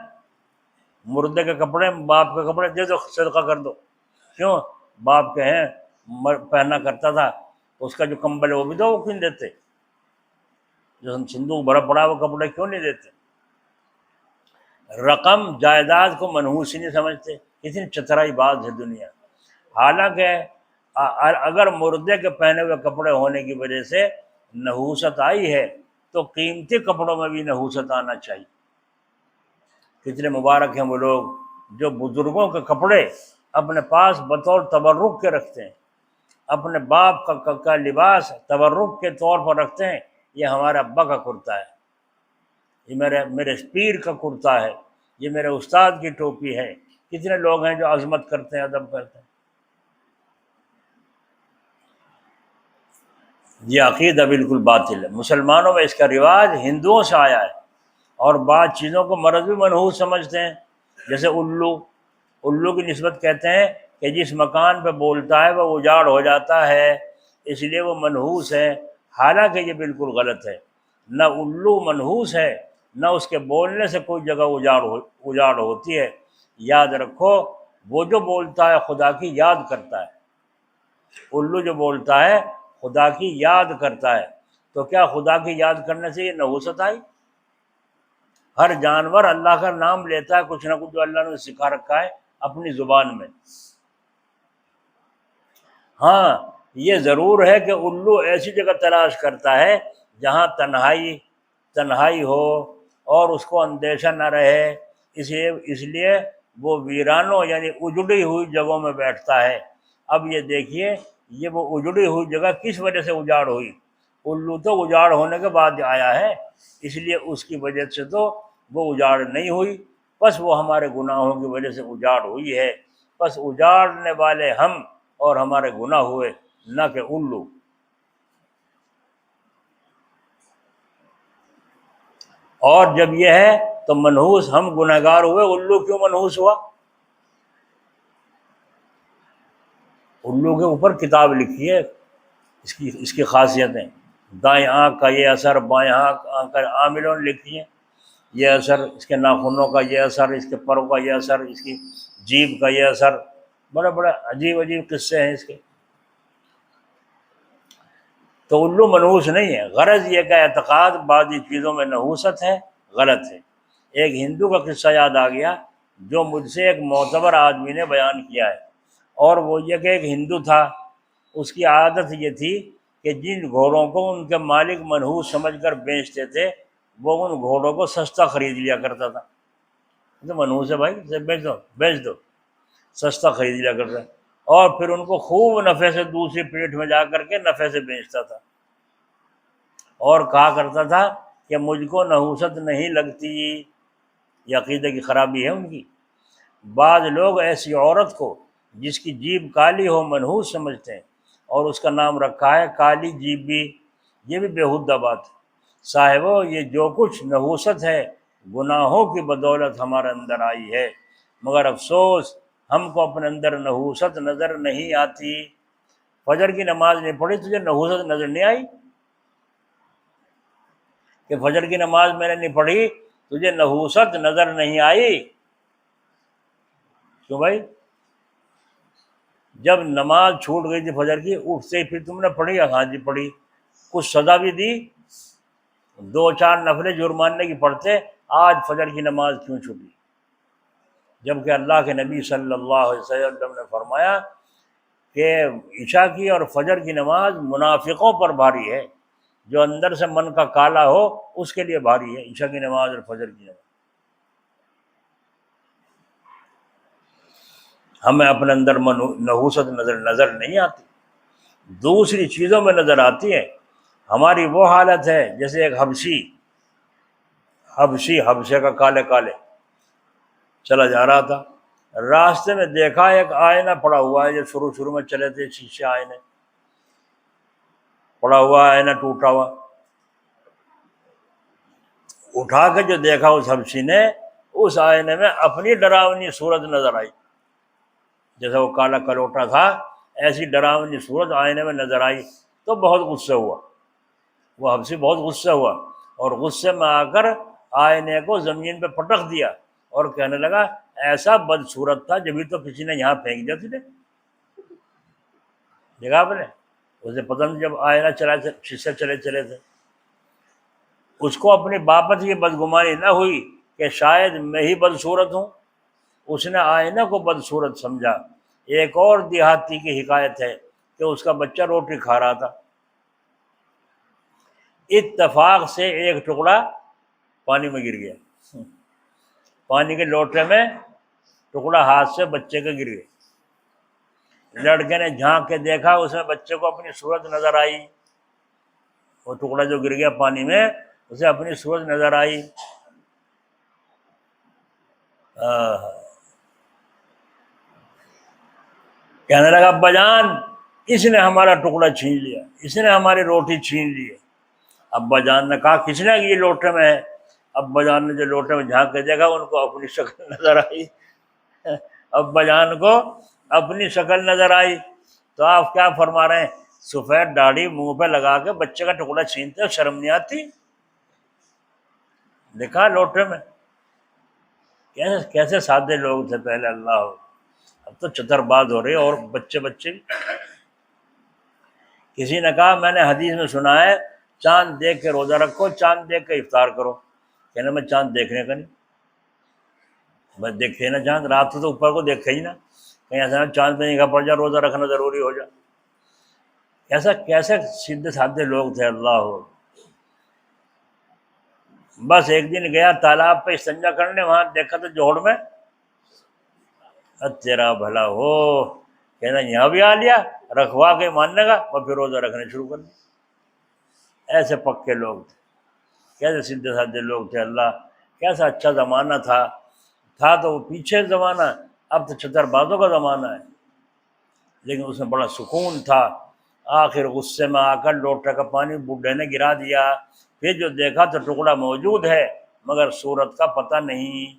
مردے کے کپڑے باپ کے کپڑے دے دو صدقہ کر دو، کیوں؟ باپ کے ہیں پہنا کرتا تھا، اس کا جو کمبل ہے وہ بھی دو، وہ کیوں دیتے؟ جو صندوق بھرا پڑا وہ کپڑے کیوں نہیں دیتے؟ رقم جائیداد کو منحوس ہی نہیں سمجھتے۔ اتنی چترائی بات ہے دنیا۔ حالانکہ اگر مردے کے پہنے ہوئے کپڑے ہونے کی وجہ سے نحوست آئی ہے تو قیمتی کپڑوں میں بھی نحوست آنا چاہیے۔ کتنے مبارک ہیں وہ لوگ جو بزرگوں کے کپڑے اپنے پاس بطور تبرک کے رکھتے ہیں، اپنے باپ کا لباس تبرک کے طور پر رکھتے ہیں، یہ ہمارے ابا کا کرتا ہے، یہ میرے پیر کا کرتا ہے، یہ میرے استاد کی ٹوپی ہے۔ کتنے لوگ ہیں جو عظمت کرتے ہیں، ادب کرتے ہیں۔ یہ عقیدہ بالکل باطل ہے۔ مسلمانوں میں اس کا رواج ہندوؤں سے آیا ہے، اور بعض چیزوں کو مرض بھی منحوس سمجھتے ہیں، جیسے الو کی نسبت کہتے ہیں کہ جس مکان پہ بولتا ہے وہ اجاڑ ہو جاتا ہے، اس لیے وہ منحوس ہے۔ حالانکہ یہ بالکل غلط ہے، نہ الو منحوس ہے، نہ اس کے بولنے سے کوئی جگہ اجاڑ ہوتی ہے۔ یاد رکھو وہ جو بولتا ہے خدا کی یاد کرتا ہے، الو جو بولتا ہے خدا کی یاد کرتا ہے، تو کیا خدا کی یاد کرنے سے یہ نحوست آئی؟ ہر جانور اللہ کا نام لیتا ہے، کچھ نہ کچھ جو اللہ نے سکھا رکھا ہے اپنی زبان میں۔ ہاں یہ ضرور ہے کہ الو ایسی جگہ تلاش کرتا ہے جہاں تنہائی ہو اور اس کو اندیشہ نہ رہے، اس لیے وہ ویرانوں یعنی اجڑی ہوئی جگہوں میں بیٹھتا ہے۔ اب یہ دیکھیے یہ وہ اجڑی ہوئی جگہ کس وجہ سے اجاڑ ہوئی؟ الو تو اجاڑ ہونے کے بعد آیا ہے، اس لیے اس کی وجہ سے تو وہ اجاڑ نہیں ہوئی، بس وہ ہمارے گناہوں کی وجہ سے اجاڑ ہوئی ہے۔ بس اجاڑنے والے ہم اور ہمارے گناہ ہوئے، نہ کہ الو۔ اور جب یہ ہے تو منحوس ہم گنہگار ہوئے، الو کیوں منحوس ہوا؟ الو کے اوپر کتاب لکھی ہے، اس کی خاصیتیں، دائیں آنکھ کا یہ اثر، بائیں آنکھ کا عاملوں نے لکھی ہیں، یہ اثر، اس کے ناخنوں کا یہ اثر، اس کے پروں کا یہ اثر، اس کی جیب کا یہ اثر، بڑے بڑے عجیب قصے ہیں اس کے۔ تو الو منحوس نہیں ہے، غرض یہ کہ اعتقاد بعضی چیزوں میں نحوست ہے، غلط ہے۔ ایک ہندو کا قصہ یاد آ گیا جو مجھ سے ایک معتبر آدمی نے بیان کیا ہے، اور وہ یہ کہ ایک ہندو تھا، اس کی عادت یہ تھی کہ جن گھوڑوں کو ان کے مالک منحوس سمجھ کر بیچتے تھے وہ ان گھوڑوں کو سستا خرید لیا کرتا تھا، تو منحوس ہے بھائی، اسے بیچ دو، سستا خرید لیا کرتا ہے، اور پھر ان کو خوب نفع سے دوسری پیٹھ میں جا کر کے نفع سے بیچتا تھا، اور کہا کرتا تھا کہ مجھ کو نحوست نہیں لگتی۔ یہ عقیدے کی خرابی ہے ان کی۔ بعض لوگ ایسی عورت کو جس کی جیب کالی ہو منحوس سمجھتے ہیں، اور اس کا نام رکھا ہے کالی جیب بھی۔ یہ بھی بےہودہ بات ہے صاحبو، یہ جو کچھ نحوست ہے گناہوں کی بدولت ہمارے اندر آئی ہے، مگر افسوس ہم کو اپنے اندر نحوست نظر نہیں آتی۔ فجر کی نماز نہیں پڑھی، تجھے نحوست نظر نہیں آئی؟ کہ فجر کی نماز میں نے نہیں پڑھی، تجھے نحوست نظر نہیں آئی؟ کیوں بھائی؟ جب نماز چھوٹ گئی تھی فجر کی، اٹھتے ہی پھر تم نے پڑھی؟ ہاں جی پڑھی۔ کچھ سزا بھی دی؟ 2-4 نفلیں جرمانے کی پڑھتے، آج فجر کی نماز کیوں چھوٹی؟ جبکہ اللہ کے نبی صلی اللہ علیہ وسلم نے فرمایا کہ عشاء کی اور فجر کی نماز منافقوں پر بھاری ہے، جو اندر سے من کا کالا ہو اس کے لیے بھاری ہے عشاء کی نماز اور فجر کی نماز۔ ہمیں اپنے اندر نحوست نظر نہیں آتی، دوسری چیزوں میں نظر آتی ہے۔ ہماری وہ حالت ہے جیسے ایک حبشے کا کالے کالے چلا جا رہا تھا، راستے میں دیکھا ایک آئینہ پڑا ہوا ہے، جو شروع میں چلے تھے شیشے آئینے، پڑا ہوا آئینہ ٹوٹا ہوا، اٹھا کے جو دیکھا اس حبشی نے، اس آئینے میں اپنی ڈراؤنی صورت نظر آئی، جیسا وہ کالا کلوٹا تھا ایسی ڈراؤنی صورت آئینے میں نظر آئی، تو بہت غصہ ہوا، وہ حبشی بہت غصہ ہوا، اور غصے میں آ کر آئینے کو زمین پہ پٹک دیا اور کہنے لگا ایسا بدصورت تھا جبھی تو کسی نے یہاں پھینک دیا تجھے۔ دیکھا آپ نے؟ اسے پتہ نہیں جب آئینہ شیشے چلے تھے، اس کو اپنی باپت کی بدگمانی نہ ہوئی کہ شاید میں ہی بدصورت ہوں، اس نے آئینہ کو بدصورت سمجھا۔ ایک اور دیہاتی کی حکایت ہے کہ اس کا بچہ روٹی کھا رہا تھا، اتفاق سے ایک ٹکڑا پانی میں گر گیا، پانی کے لوٹے میں ٹکڑا ہاتھ سے بچے کے گر گیا۔ لڑکے نے جھانک کے دیکھا، اس میں بچے کو اپنی صورت نظر آئی، وہ ٹکڑا جو گر گیا پانی میں اسے اپنی صورت نظر آئی۔ کہنے لگا ابا جان اس نے ہمارا ٹکڑا چھین لیا، اس نے ہماری روٹی چھین لی ہے۔ ابا جان نے کہا کس نے؟ یہ لوٹے میں ہے۔ ابا جان نے جو لوٹے میں جھانک کے دیکھا ان کو اپنی شکل نظر آئی، ابا جان کو اپنی شکل نظر آئی۔ تو آپ کیا فرما رہے ہیں؟ سفید داڑھی منہ پہ لگا کے بچے کا ٹکڑا چھینتے ہو، شرم نہیں آتی؟ دیکھا لوٹے میں کیسے سادے لوگ تھے پہلے، اللہ ہو، اب تو چتر باز ہو رہے اور بچے بھی۔ کسی نے کہا میں نے حدیث میں سنا ہے چاند دیکھ کے روزہ رکھو، چاند دیکھ کے افطار کرو۔ کہنا میں چاند دیکھنے کا نہیں، بس دیکھے نا چاند، رات تو اوپر کو دیکھے ہی نا، کہیں ایسا چاند پہ نگاہ پڑ جائے روزہ رکھنا ضروری ہو جائے۔ کیسے سیدھے سادے لوگ تھے، اللہ ہو۔ بس ایک دن گیا تالاب پہ استنجا کرنے، وہاں دیکھا تو جوڑ میں تیرا بھلا ہو، کہنا یہاں بھی آ لیا، رکھوا کے ماننے گا اور پھر روزہ رکھنے شروع کر دیا۔ ایسے پکے لوگ تھے، کیسے سیدھے سادے لوگ تھے، اللہ کیسا اچھا زمانہ تھا تو وہ پیچھے زمانہ، اب تو چتر بازوں کا زمانہ ہے، لیکن اس میں بڑا سکون تھا۔ آخر غصے میں آ کر لوٹے کا پانی بڈھے نے گرا دیا، پھر جو دیکھا تو ٹکڑا موجود ہے مگر صورت کا پتہ نہیں۔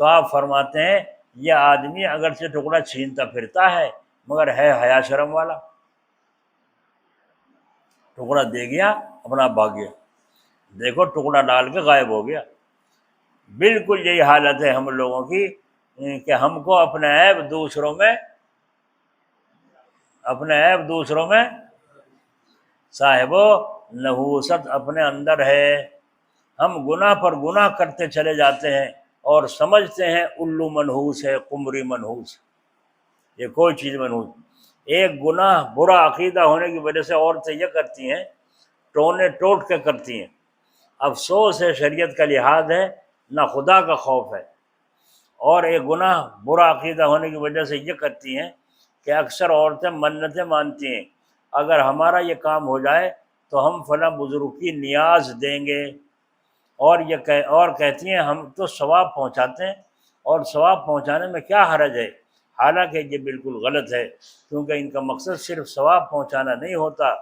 تو آپ فرماتے ہیں یہ آدمی اگرچہ ٹکڑا چھینتا پھرتا ہے مگر ہے حیا شرم والا، ٹکڑا دے گیا اپنا بھاگ گیا، دیکھو ٹکڑا ڈال کے غائب ہو گیا۔ بالکل یہی حالت ہے ہم لوگوں کی کہ ہم کو اپنے عیب دوسروں میں صاحبو نحوست اپنے اندر ہے۔ ہم گناہ پر گناہ کرتے چلے جاتے ہیں اور سمجھتے ہیں الو منحوس ہے، قمری منحوس، یہ کوئی چیز منحوس۔ ایک گناہ برا عقیدہ ہونے کی وجہ سے عورتیں یہ کرتی ہیں، ٹونے ٹوٹ کے کرتی ہیں افسوس ہے، شریعت کا لحاظ ہے، نہ خدا کا خوف ہے، اور ایک گناہ برا عقیدہ ہونے کی وجہ سے یہ کرتی ہیں کہ اکثر عورتیں منتیں مانتی ہیں، اگر ہمارا یہ کام ہو جائے تو ہم فلاں بزرگ کی نیاز دیں گے، اور اور کہتی ہیں ہم تو ثواب پہنچاتے ہیں، اور ثواب پہنچانے میں کیا حرج ہے؟ حالانکہ یہ بالکل غلط ہے، کیونکہ ان کا مقصد صرف ثواب پہنچانا نہیں ہوتا،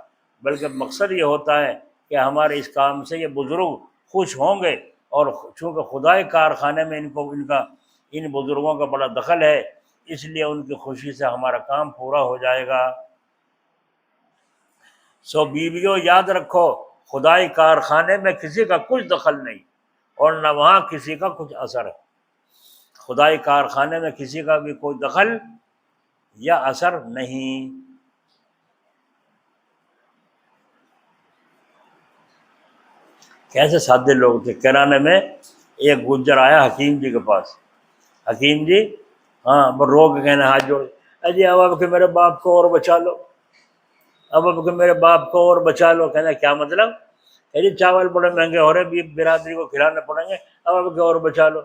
بلکہ مقصد یہ ہوتا ہے کہ ہمارے اس کام سے یہ بزرگ خوش ہوں گے، اور چونکہ خدائی کارخانے میں ان بزرگوں کا بڑا دخل ہے، اس لیے ان کی خوشی سے ہمارا کام پورا ہو جائے گا۔ سو بیویوں یاد رکھو، خدائی کارخانے میں کسی کا کچھ دخل نہیں، اور نہ وہاں کسی کا کچھ اثر ہے۔ خدائی کارخانے میں کسی کا بھی کوئی دخل یا اثر نہیں۔ کیسے سادے لوگ تھے۔ کرانے میں ایک گجر آیا حکیم جی کے پاس، حکیم جی ہاں رو کے کہنا ہاتھ جوڑ، اجی اب کہ میرے باپ کو اور بچا لو، اب کہ میرے باپ کو اور بچا لو۔ کہنا کیا مطلب؟ کہ جی چاول بڑے مہنگے ہو رہے، بھی برادری کو کھلانے پڑیں گے، اب کہ اور بچا لو۔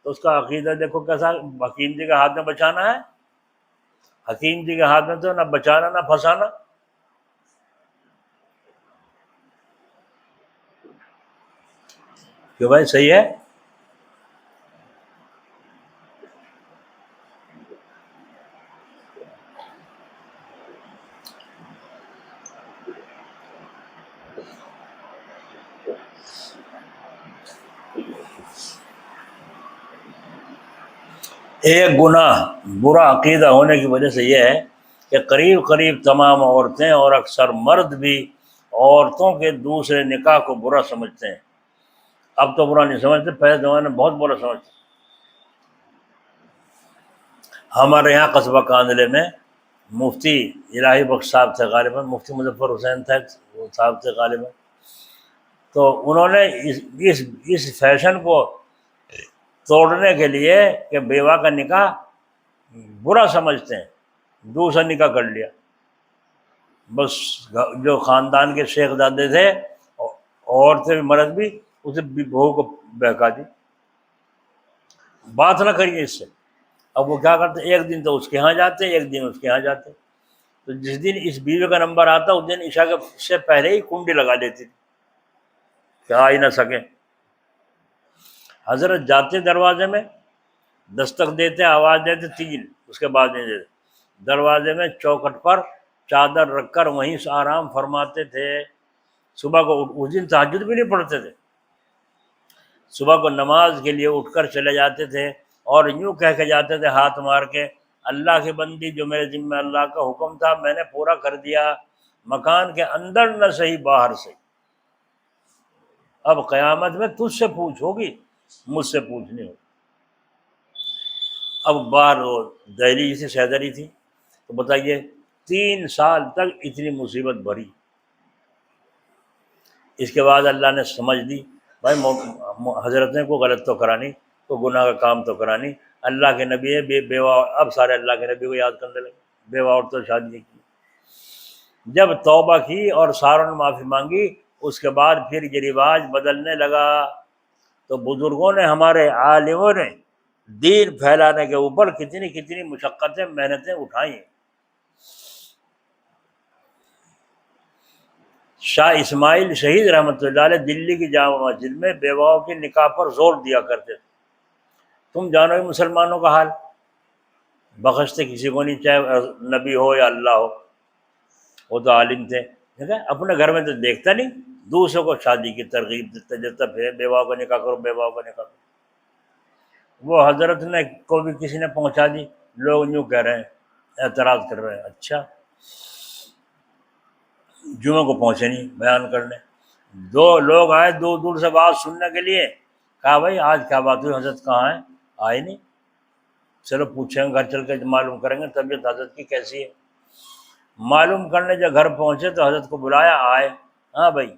تو اس کا عقیدہ دیکھو کیسا، حکیم جی کے ہاتھ میں بچانا ہے، حکیم جی کے ہاتھ میں تو نہ بچانا نہ پھنسانا۔ کہ بھائی صحیح ہے۔ ایک گناہ برا عقیدہ ہونے کی وجہ سے یہ ہے کہ قریب قریب تمام عورتیں اور اکثر مرد بھی عورتوں کے دوسرے نکاح کو برا سمجھتے ہیں۔ اب تو برا نہیں سمجھتے، پہلے زمانے میں بہت برا سمجھتے۔ ہمارے یہاں قصبہ کاندلے میں مفتی الہی بخش صاحب تھے غالباً، مفتی مظفر حسین تھے وہ صاحب تھے غالباً، تو انہوں نے اس فیشن کو توڑنے کے لیے کہ بیوہ کا نکاح برا سمجھتے ہیں، دوسرا نکاح کر لیا، بس جو خاندان کے شیخ زادے تھے، عورتیں بھی مرد بھی، اسے بہو کو بہکا دی، بات نہ کریے اس سے۔ اب وہ کیا کرتے، ایک دن تو اس کے ہاں جاتے، ایک دن اس کے ہاں جاتے، تو جس دن اس بیوی کا نمبر آتا اس دن عشاء سے پہلے ہی کنڈی لگا دیتی تھی کہ آ ہی نہ سکے۔ حضرت جاتے دروازے میں، دستک دیتے، آواز دیتے، تین، اس کے بعد نہیں دیتے، دروازے میں چوکھٹ پر چادر رکھ کر وہیں سے آرام فرماتے تھے۔ صبح کو اس دن تہجد بھی نہیں پڑھتے تھے، صبح کو نماز کے لیے اٹھ کر چلے جاتے تھے، اور یوں کہہ کے جاتے تھے ہاتھ مار کے، اللہ کی بندی، جو میرے ذمہ اللہ کا حکم تھا میں نے پورا کر دیا، مکان کے اندر نہ صحیح باہر سے، اب قیامت میں تجھ سے پوچھ ہوگی، مجھ سے پوچھ نہیں ہوگی۔ اب باہر وہ دہلی سے شہدری تھی، تو بتائیے 3 سال تک اتنی مصیبت بھری۔ اس کے بعد اللہ نے سمجھ دی، بھائی حضرت نے کو غلط تو کرانی، کو گناہ کا کام تو کرانی، اللہ کے نبی ہے، بیوہ، اب سارے اللہ کے نبی کو یاد کرنے لگے، بیوہ اور تو شادی کی۔ جب توبہ کی اور ساروں نے معافی مانگی، اس کے بعد پھر یہ رواج بدلنے لگا۔ تو بزرگوں نے، ہمارے عالموں نے دین پھیلانے کے اوپر کتنی کتنی مشقتیں، محنتیں اٹھائیں۔ شاہ اسماعیل شہید رحمۃ اللہ علیہ دلی کی جامع مسجد میں بیواؤں کے نکاح پر زور دیا کرتے تھے۔ تم جانو ہی مسلمانوں کا حال، بخشتے کسی کو نہیں، چاہے نبی ہو یا اللہ ہو، وہ تو عالم تھے، ٹھیک ہے، اپنے گھر میں تو دیکھتا نہیں، دوسروں کو شادی کی ترغیب دیتا، دیتا پھر بیواؤں کا نکاح کرو، بیواؤں کا نکاح کرو۔ وہ حضرت نے کو بھی کسی نے پہنچا دی، لوگ یوں کہہ رہے ہیں، اعتراض کر رہے ہیں، اچھا، جمعہ کو پہنچے نہیں بیان کرنے، دو لوگ آئے دور دور سے بات سننے کے لیے، کہا بھائی آج کیا بات ہوئی، حضرت کہاں ہیں؟ آئے نہیں، چلو پوچھیں گے، گھر چل کے معلوم کریں گے طبیعت حضرت کی کیسی ہے۔ معلوم کرنے جب گھر پہنچے تو حضرت کو بلایا، آئے، ہاں بھائی،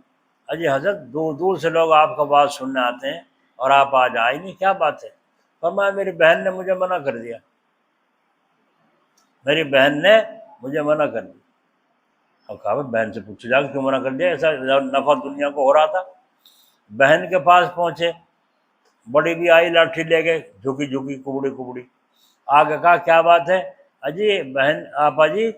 اجی حضرت دور دور سے لوگ آپ کا بات سننے آتے ہیں اور آپ آج آئے نہیں، کیا بات ہے؟ فرمایا میری بہن نے مجھے منع کر دیا، میری بہن نے مجھے منع کر دیا۔ اب کہا بہن سے پوچھو جا کے کیوں منع کر دیا، ایسا نفع دنیا کو ہو رہا تھا؟ بہن کے پاس پہنچے، بڑی بھی آئی لاٹھی لے کے، جھکی جھکی کبڑی کبڑی، آگے کہا کیا بات ہے؟ اجی بہن آپا جی،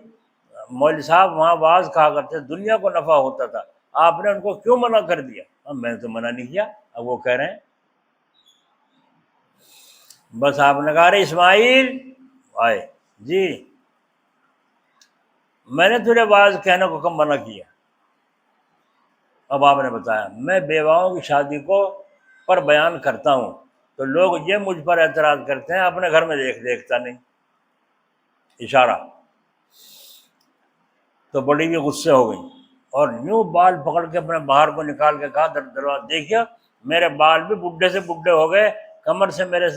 مولوی صاحب وہاں واز کہا کرتے دنیا کو نفع ہوتا تھا، آپ نے ان کو کیوں منع کر دیا؟ اب میں نے تو منع نہیں کیا، اب وہ کہہ رہے ہیں بس آپ نے کہا رے اسماعیل آئے جی میں نے تجھے واز کہنے کو کم منع کیا؟ اب آپ نے بتایا میں بیواؤں کی شادی کو پر بیان کرتا ہوں تو لوگ یہ مجھ پر اعتراض کرتے ہیں اپنے گھر میں دیکھتا نہیں، اشارہ۔ تو بڑی بھی غصے ہو گئی اور یوں بال پکڑ کے اپنے باہر کو نکال کے کہا دروازہ دیکھیے میرے بال بھی بڈھے سے بڈھے ہو گئے، کمر سے میرے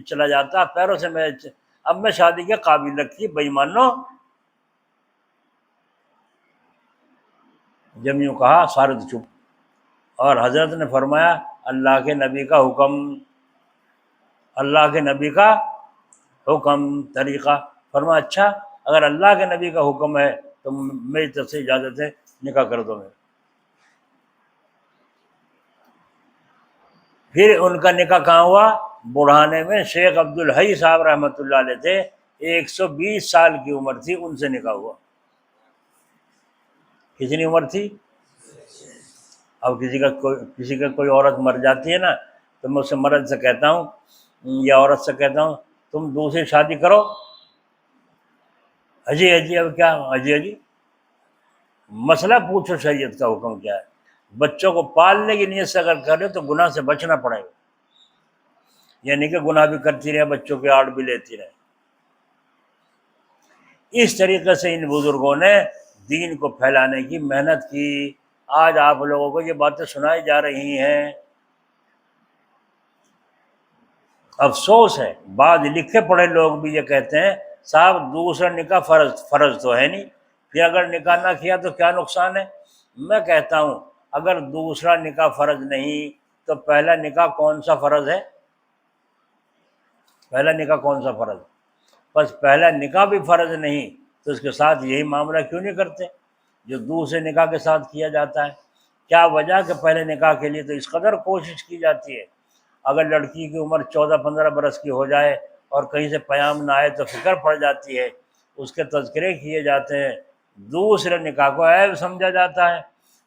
چلا جاتا، پیروں سے میرے، اب میں شادی کے قابل رکھی، بے ایمانو۔ جب یوں کہا سارے تو چپ، اور حضرت نے فرمایا اللہ کے نبی کا حکم، اللہ کے نبی کا حکم طریقہ۔ فرمایا اچھا اگر اللہ کے نبی کا حکم ہے تو میری طرف سے اجازت ہے، نکاح کر دو میرا۔ پھر ان کا نکاح کہاں ہوا؟ بڑھانے میں شیخ عبدالحی صاحب رحمۃ اللہ علیہ تھے، 120 سال کی عمر تھی، ان سے نکاح ہوا۔ کتنی عمر تھی؟ اب کسی کا کوئی عورت مر جاتی ہے نا تو میں اسے مرد سے کہتا ہوں یا عورت سے کہتا ہوں تم دوسری شادی کرو، اجی اب کیا اجی مسئلہ پوچھو شریعت کا حکم کیا ہے؟ بچوں کو پالنے کی نیت سے اگر کرے تو گناہ سے بچنا پڑے گا، یعنی کہ گناہ بھی کرتی رہے، بچوں کی آڑ بھی لیتی رہے۔ اس طریقے سے ان بزرگوں نے دین کو پھیلانے کی محنت کی۔ آج آپ لوگوں کو یہ باتیں سنائی جا رہی ہیں، افسوس ہے بعض لکھے پڑھے لوگ بھی یہ کہتے ہیں صاحب دوسرا نکاح فرض تو ہے نہیں، پھر اگر نکاح نہ کیا تو کیا نقصان ہے؟ میں کہتا ہوں اگر دوسرا نکاح فرض نہیں تو پہلا نکاح کون سا فرض ہے؟ پہلا نکاح کون سا فرض؟ بس پہلا نکاح بھی فرض نہیں تو اس کے ساتھ یہی معاملہ کیوں نہیں کرتے جو دوسرے نکاح کے ساتھ کیا جاتا ہے؟ کیا وجہ کہ پہلے نکاح کے لیے تو اس قدر کوشش کی جاتی ہے، اگر لڑکی کی عمر 14-15 برس کی ہو جائے اور کہیں سے پیام نہ آئے تو فکر پڑ جاتی ہے، اس کے تذکرے کیے جاتے ہیں، دوسرے نکاح کو عیب سمجھا جاتا ہے۔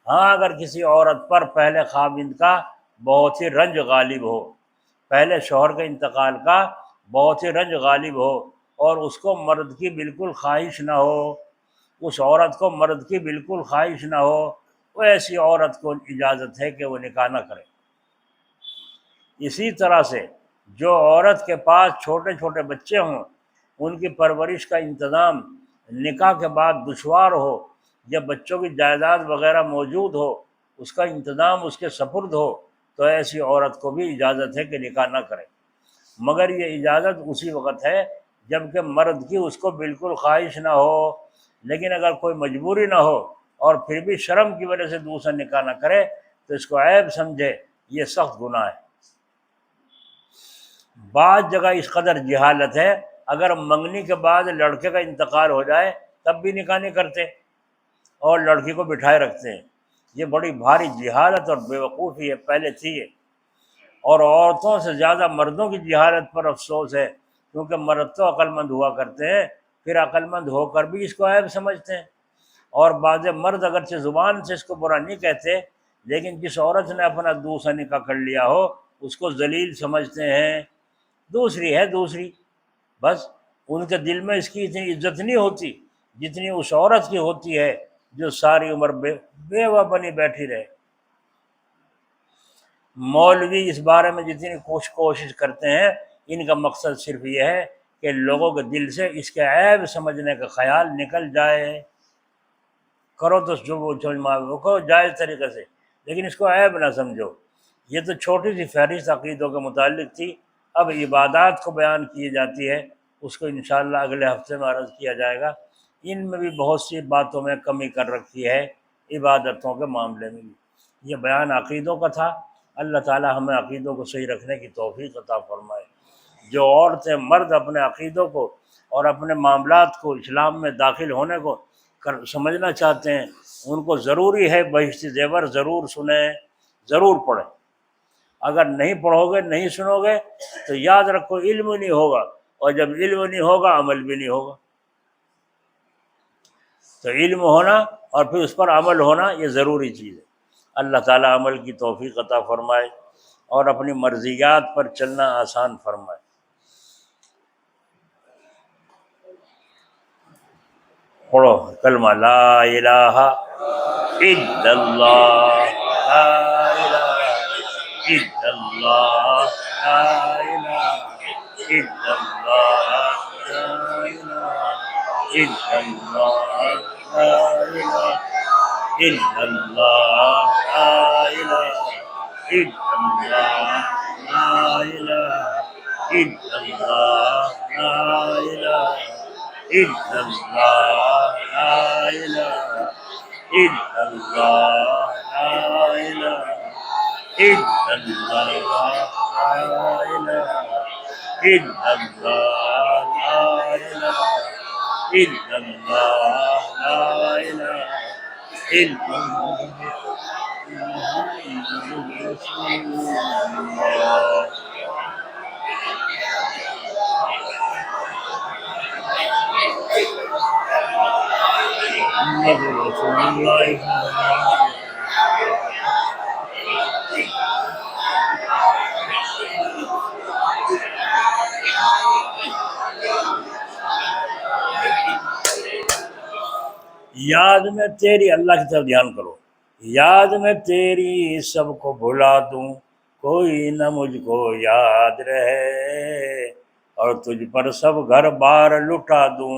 ہاں اگر کسی عورت پر پہلے خاوند کا بہت ہی رنج غالب ہو، پہلے شوہر کے انتقال کا بہت ہی رنج غالب ہو اور اس کو مرد کی بالکل خواہش نہ ہو، اس عورت کو مرد کی بالکل خواہش نہ ہو، وہ ایسی عورت کو اجازت ہے کہ وہ نکاح نہ کرے۔ اسی طرح سے جو عورت کے پاس چھوٹے چھوٹے بچے ہوں ان کی پرورش کا انتظام نکاح کے بعد دشوار ہو، یا بچوں کی جائیداد وغیرہ موجود ہو، اس کا انتظام اس کے سپرد ہو، تو ایسی عورت کو بھی اجازت ہے کہ نکاح نہ کرے، مگر یہ اجازت اسی وقت ہے جب کہ مرد کی اس کو بالکل خواہش نہ ہو۔ لیکن اگر کوئی مجبوری نہ ہو اور پھر بھی شرم کی وجہ سے دوسرا نکاح نہ کرے تو اس کو عیب سمجھے، یہ سخت گناہ ہے۔ بعض جگہ اس قدر جہالت ہے اگر منگنی کے بعد لڑکے کا انتقال ہو جائے تب بھی نکاح نہیں کرتے اور لڑکی کو بٹھائے رکھتے ہیں، یہ بڑی بھاری جہالت اور بیوقوفی ہے، پہلے تھی ہے، اور عورتوں سے زیادہ مردوں کی جہالت پر افسوس ہے، کیونکہ مرد تو عقل مند ہوا کرتے ہیں، پھر عقل مند ہو کر بھی اس کو عیب سمجھتے ہیں، اور بعض مرد اگرچہ زبان سے اس کو برا نہیں کہتے لیکن جس عورت نے اپنا دوسرا نکاح کر لیا ہو اس کو ذلیل سمجھتے ہیں، دوسری ہے دوسری، بس ان کے دل میں اس کی اتنی عزت نہیں ہوتی جتنی اس عورت کی ہوتی ہے جو ساری عمر بیوہ بنی بیٹھی رہے۔ مولوی اس بارے میں جتنی کوشش کرتے ہیں ان کا مقصد صرف یہ ہے کہ لوگوں کے دل سے اس کے عیب سمجھنے کا خیال نکل جائے، کرو تو کرو جائز طریقے سے لیکن اس کو عیب نہ سمجھو۔ یہ تو چھوٹی سی فہرست عقیدوں کے متعلق تھی، اب عبادات کو بیان کی جاتی ہے، اس کو انشاءاللہ اگلے ہفتے میں عرض کیا جائے گا۔ ان میں بھی بہت سی باتوں میں کمی کر رکھی ہے، عبادتوں کے معاملے میں بھی۔ یہ بیان عقیدوں کا تھا، اللہ تعالی ہمیں عقیدوں کو صحیح رکھنے کی توفیق عطا فرمائے۔ جو عورتیں مرد اپنے عقیدوں کو اور اپنے معاملات کو اسلام میں داخل ہونے کو سمجھنا چاہتے ہیں ان کو ضروری ہے بہشتی زیور ضرور سنیں، ضرور پڑھیں۔ اگر نہیں پڑھو گے، نہیں سنو گے تو یاد رکھو علم نہیں ہوگا، اور جب علم نہیں ہوگا عمل بھی نہیں ہوگا۔ تو علم ہونا اور پھر اس پر عمل ہونا یہ ضروری چیز ہے۔ اللہ تعالیٰ عمل کی توفیق عطا فرمائے اور اپنی مرضیات پر چلنا آسان فرمائے۔ پڑھو کلمہ لا الہ الا اللہ، لا الہ الا اللہ، لا الہ الا اللہ، لا الہ الا اللہ، لا الہ الا اللہ، لا الہ الا اللہ، لا الہ الا اللہ، لا الہ الا اللہ، لا الہ الا اللہ، لا الہ الا اللہ، لا الہ الا اللہ، لا الہ الا اللہ، لا الہ الا اللہ۔ محمد رسول اللہ۔ یاد میں تیری، اللہ کی طرف دھیان کرو، یاد میں تیری سب کو بھلا دوں، کوئی نہ مجھ کو یاد رہے، اور تجھ پر سب گھر بار لٹا دوں،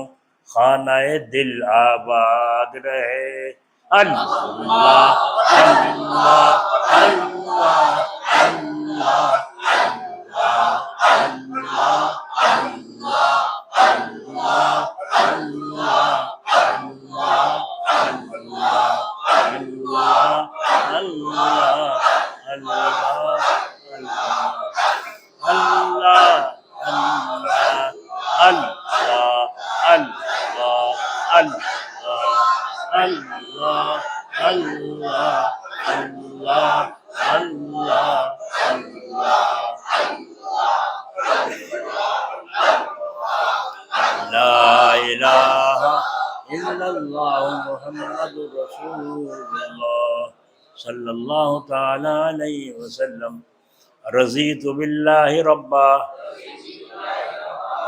خانہ دل آباد رہے۔ اللہ اللہ اللہ اللہ اللہ لا الہ الا اللہ محمد رسول اللہ صلی اللہ تعالی علیہ وسلم۔ رضیت باللہ ربا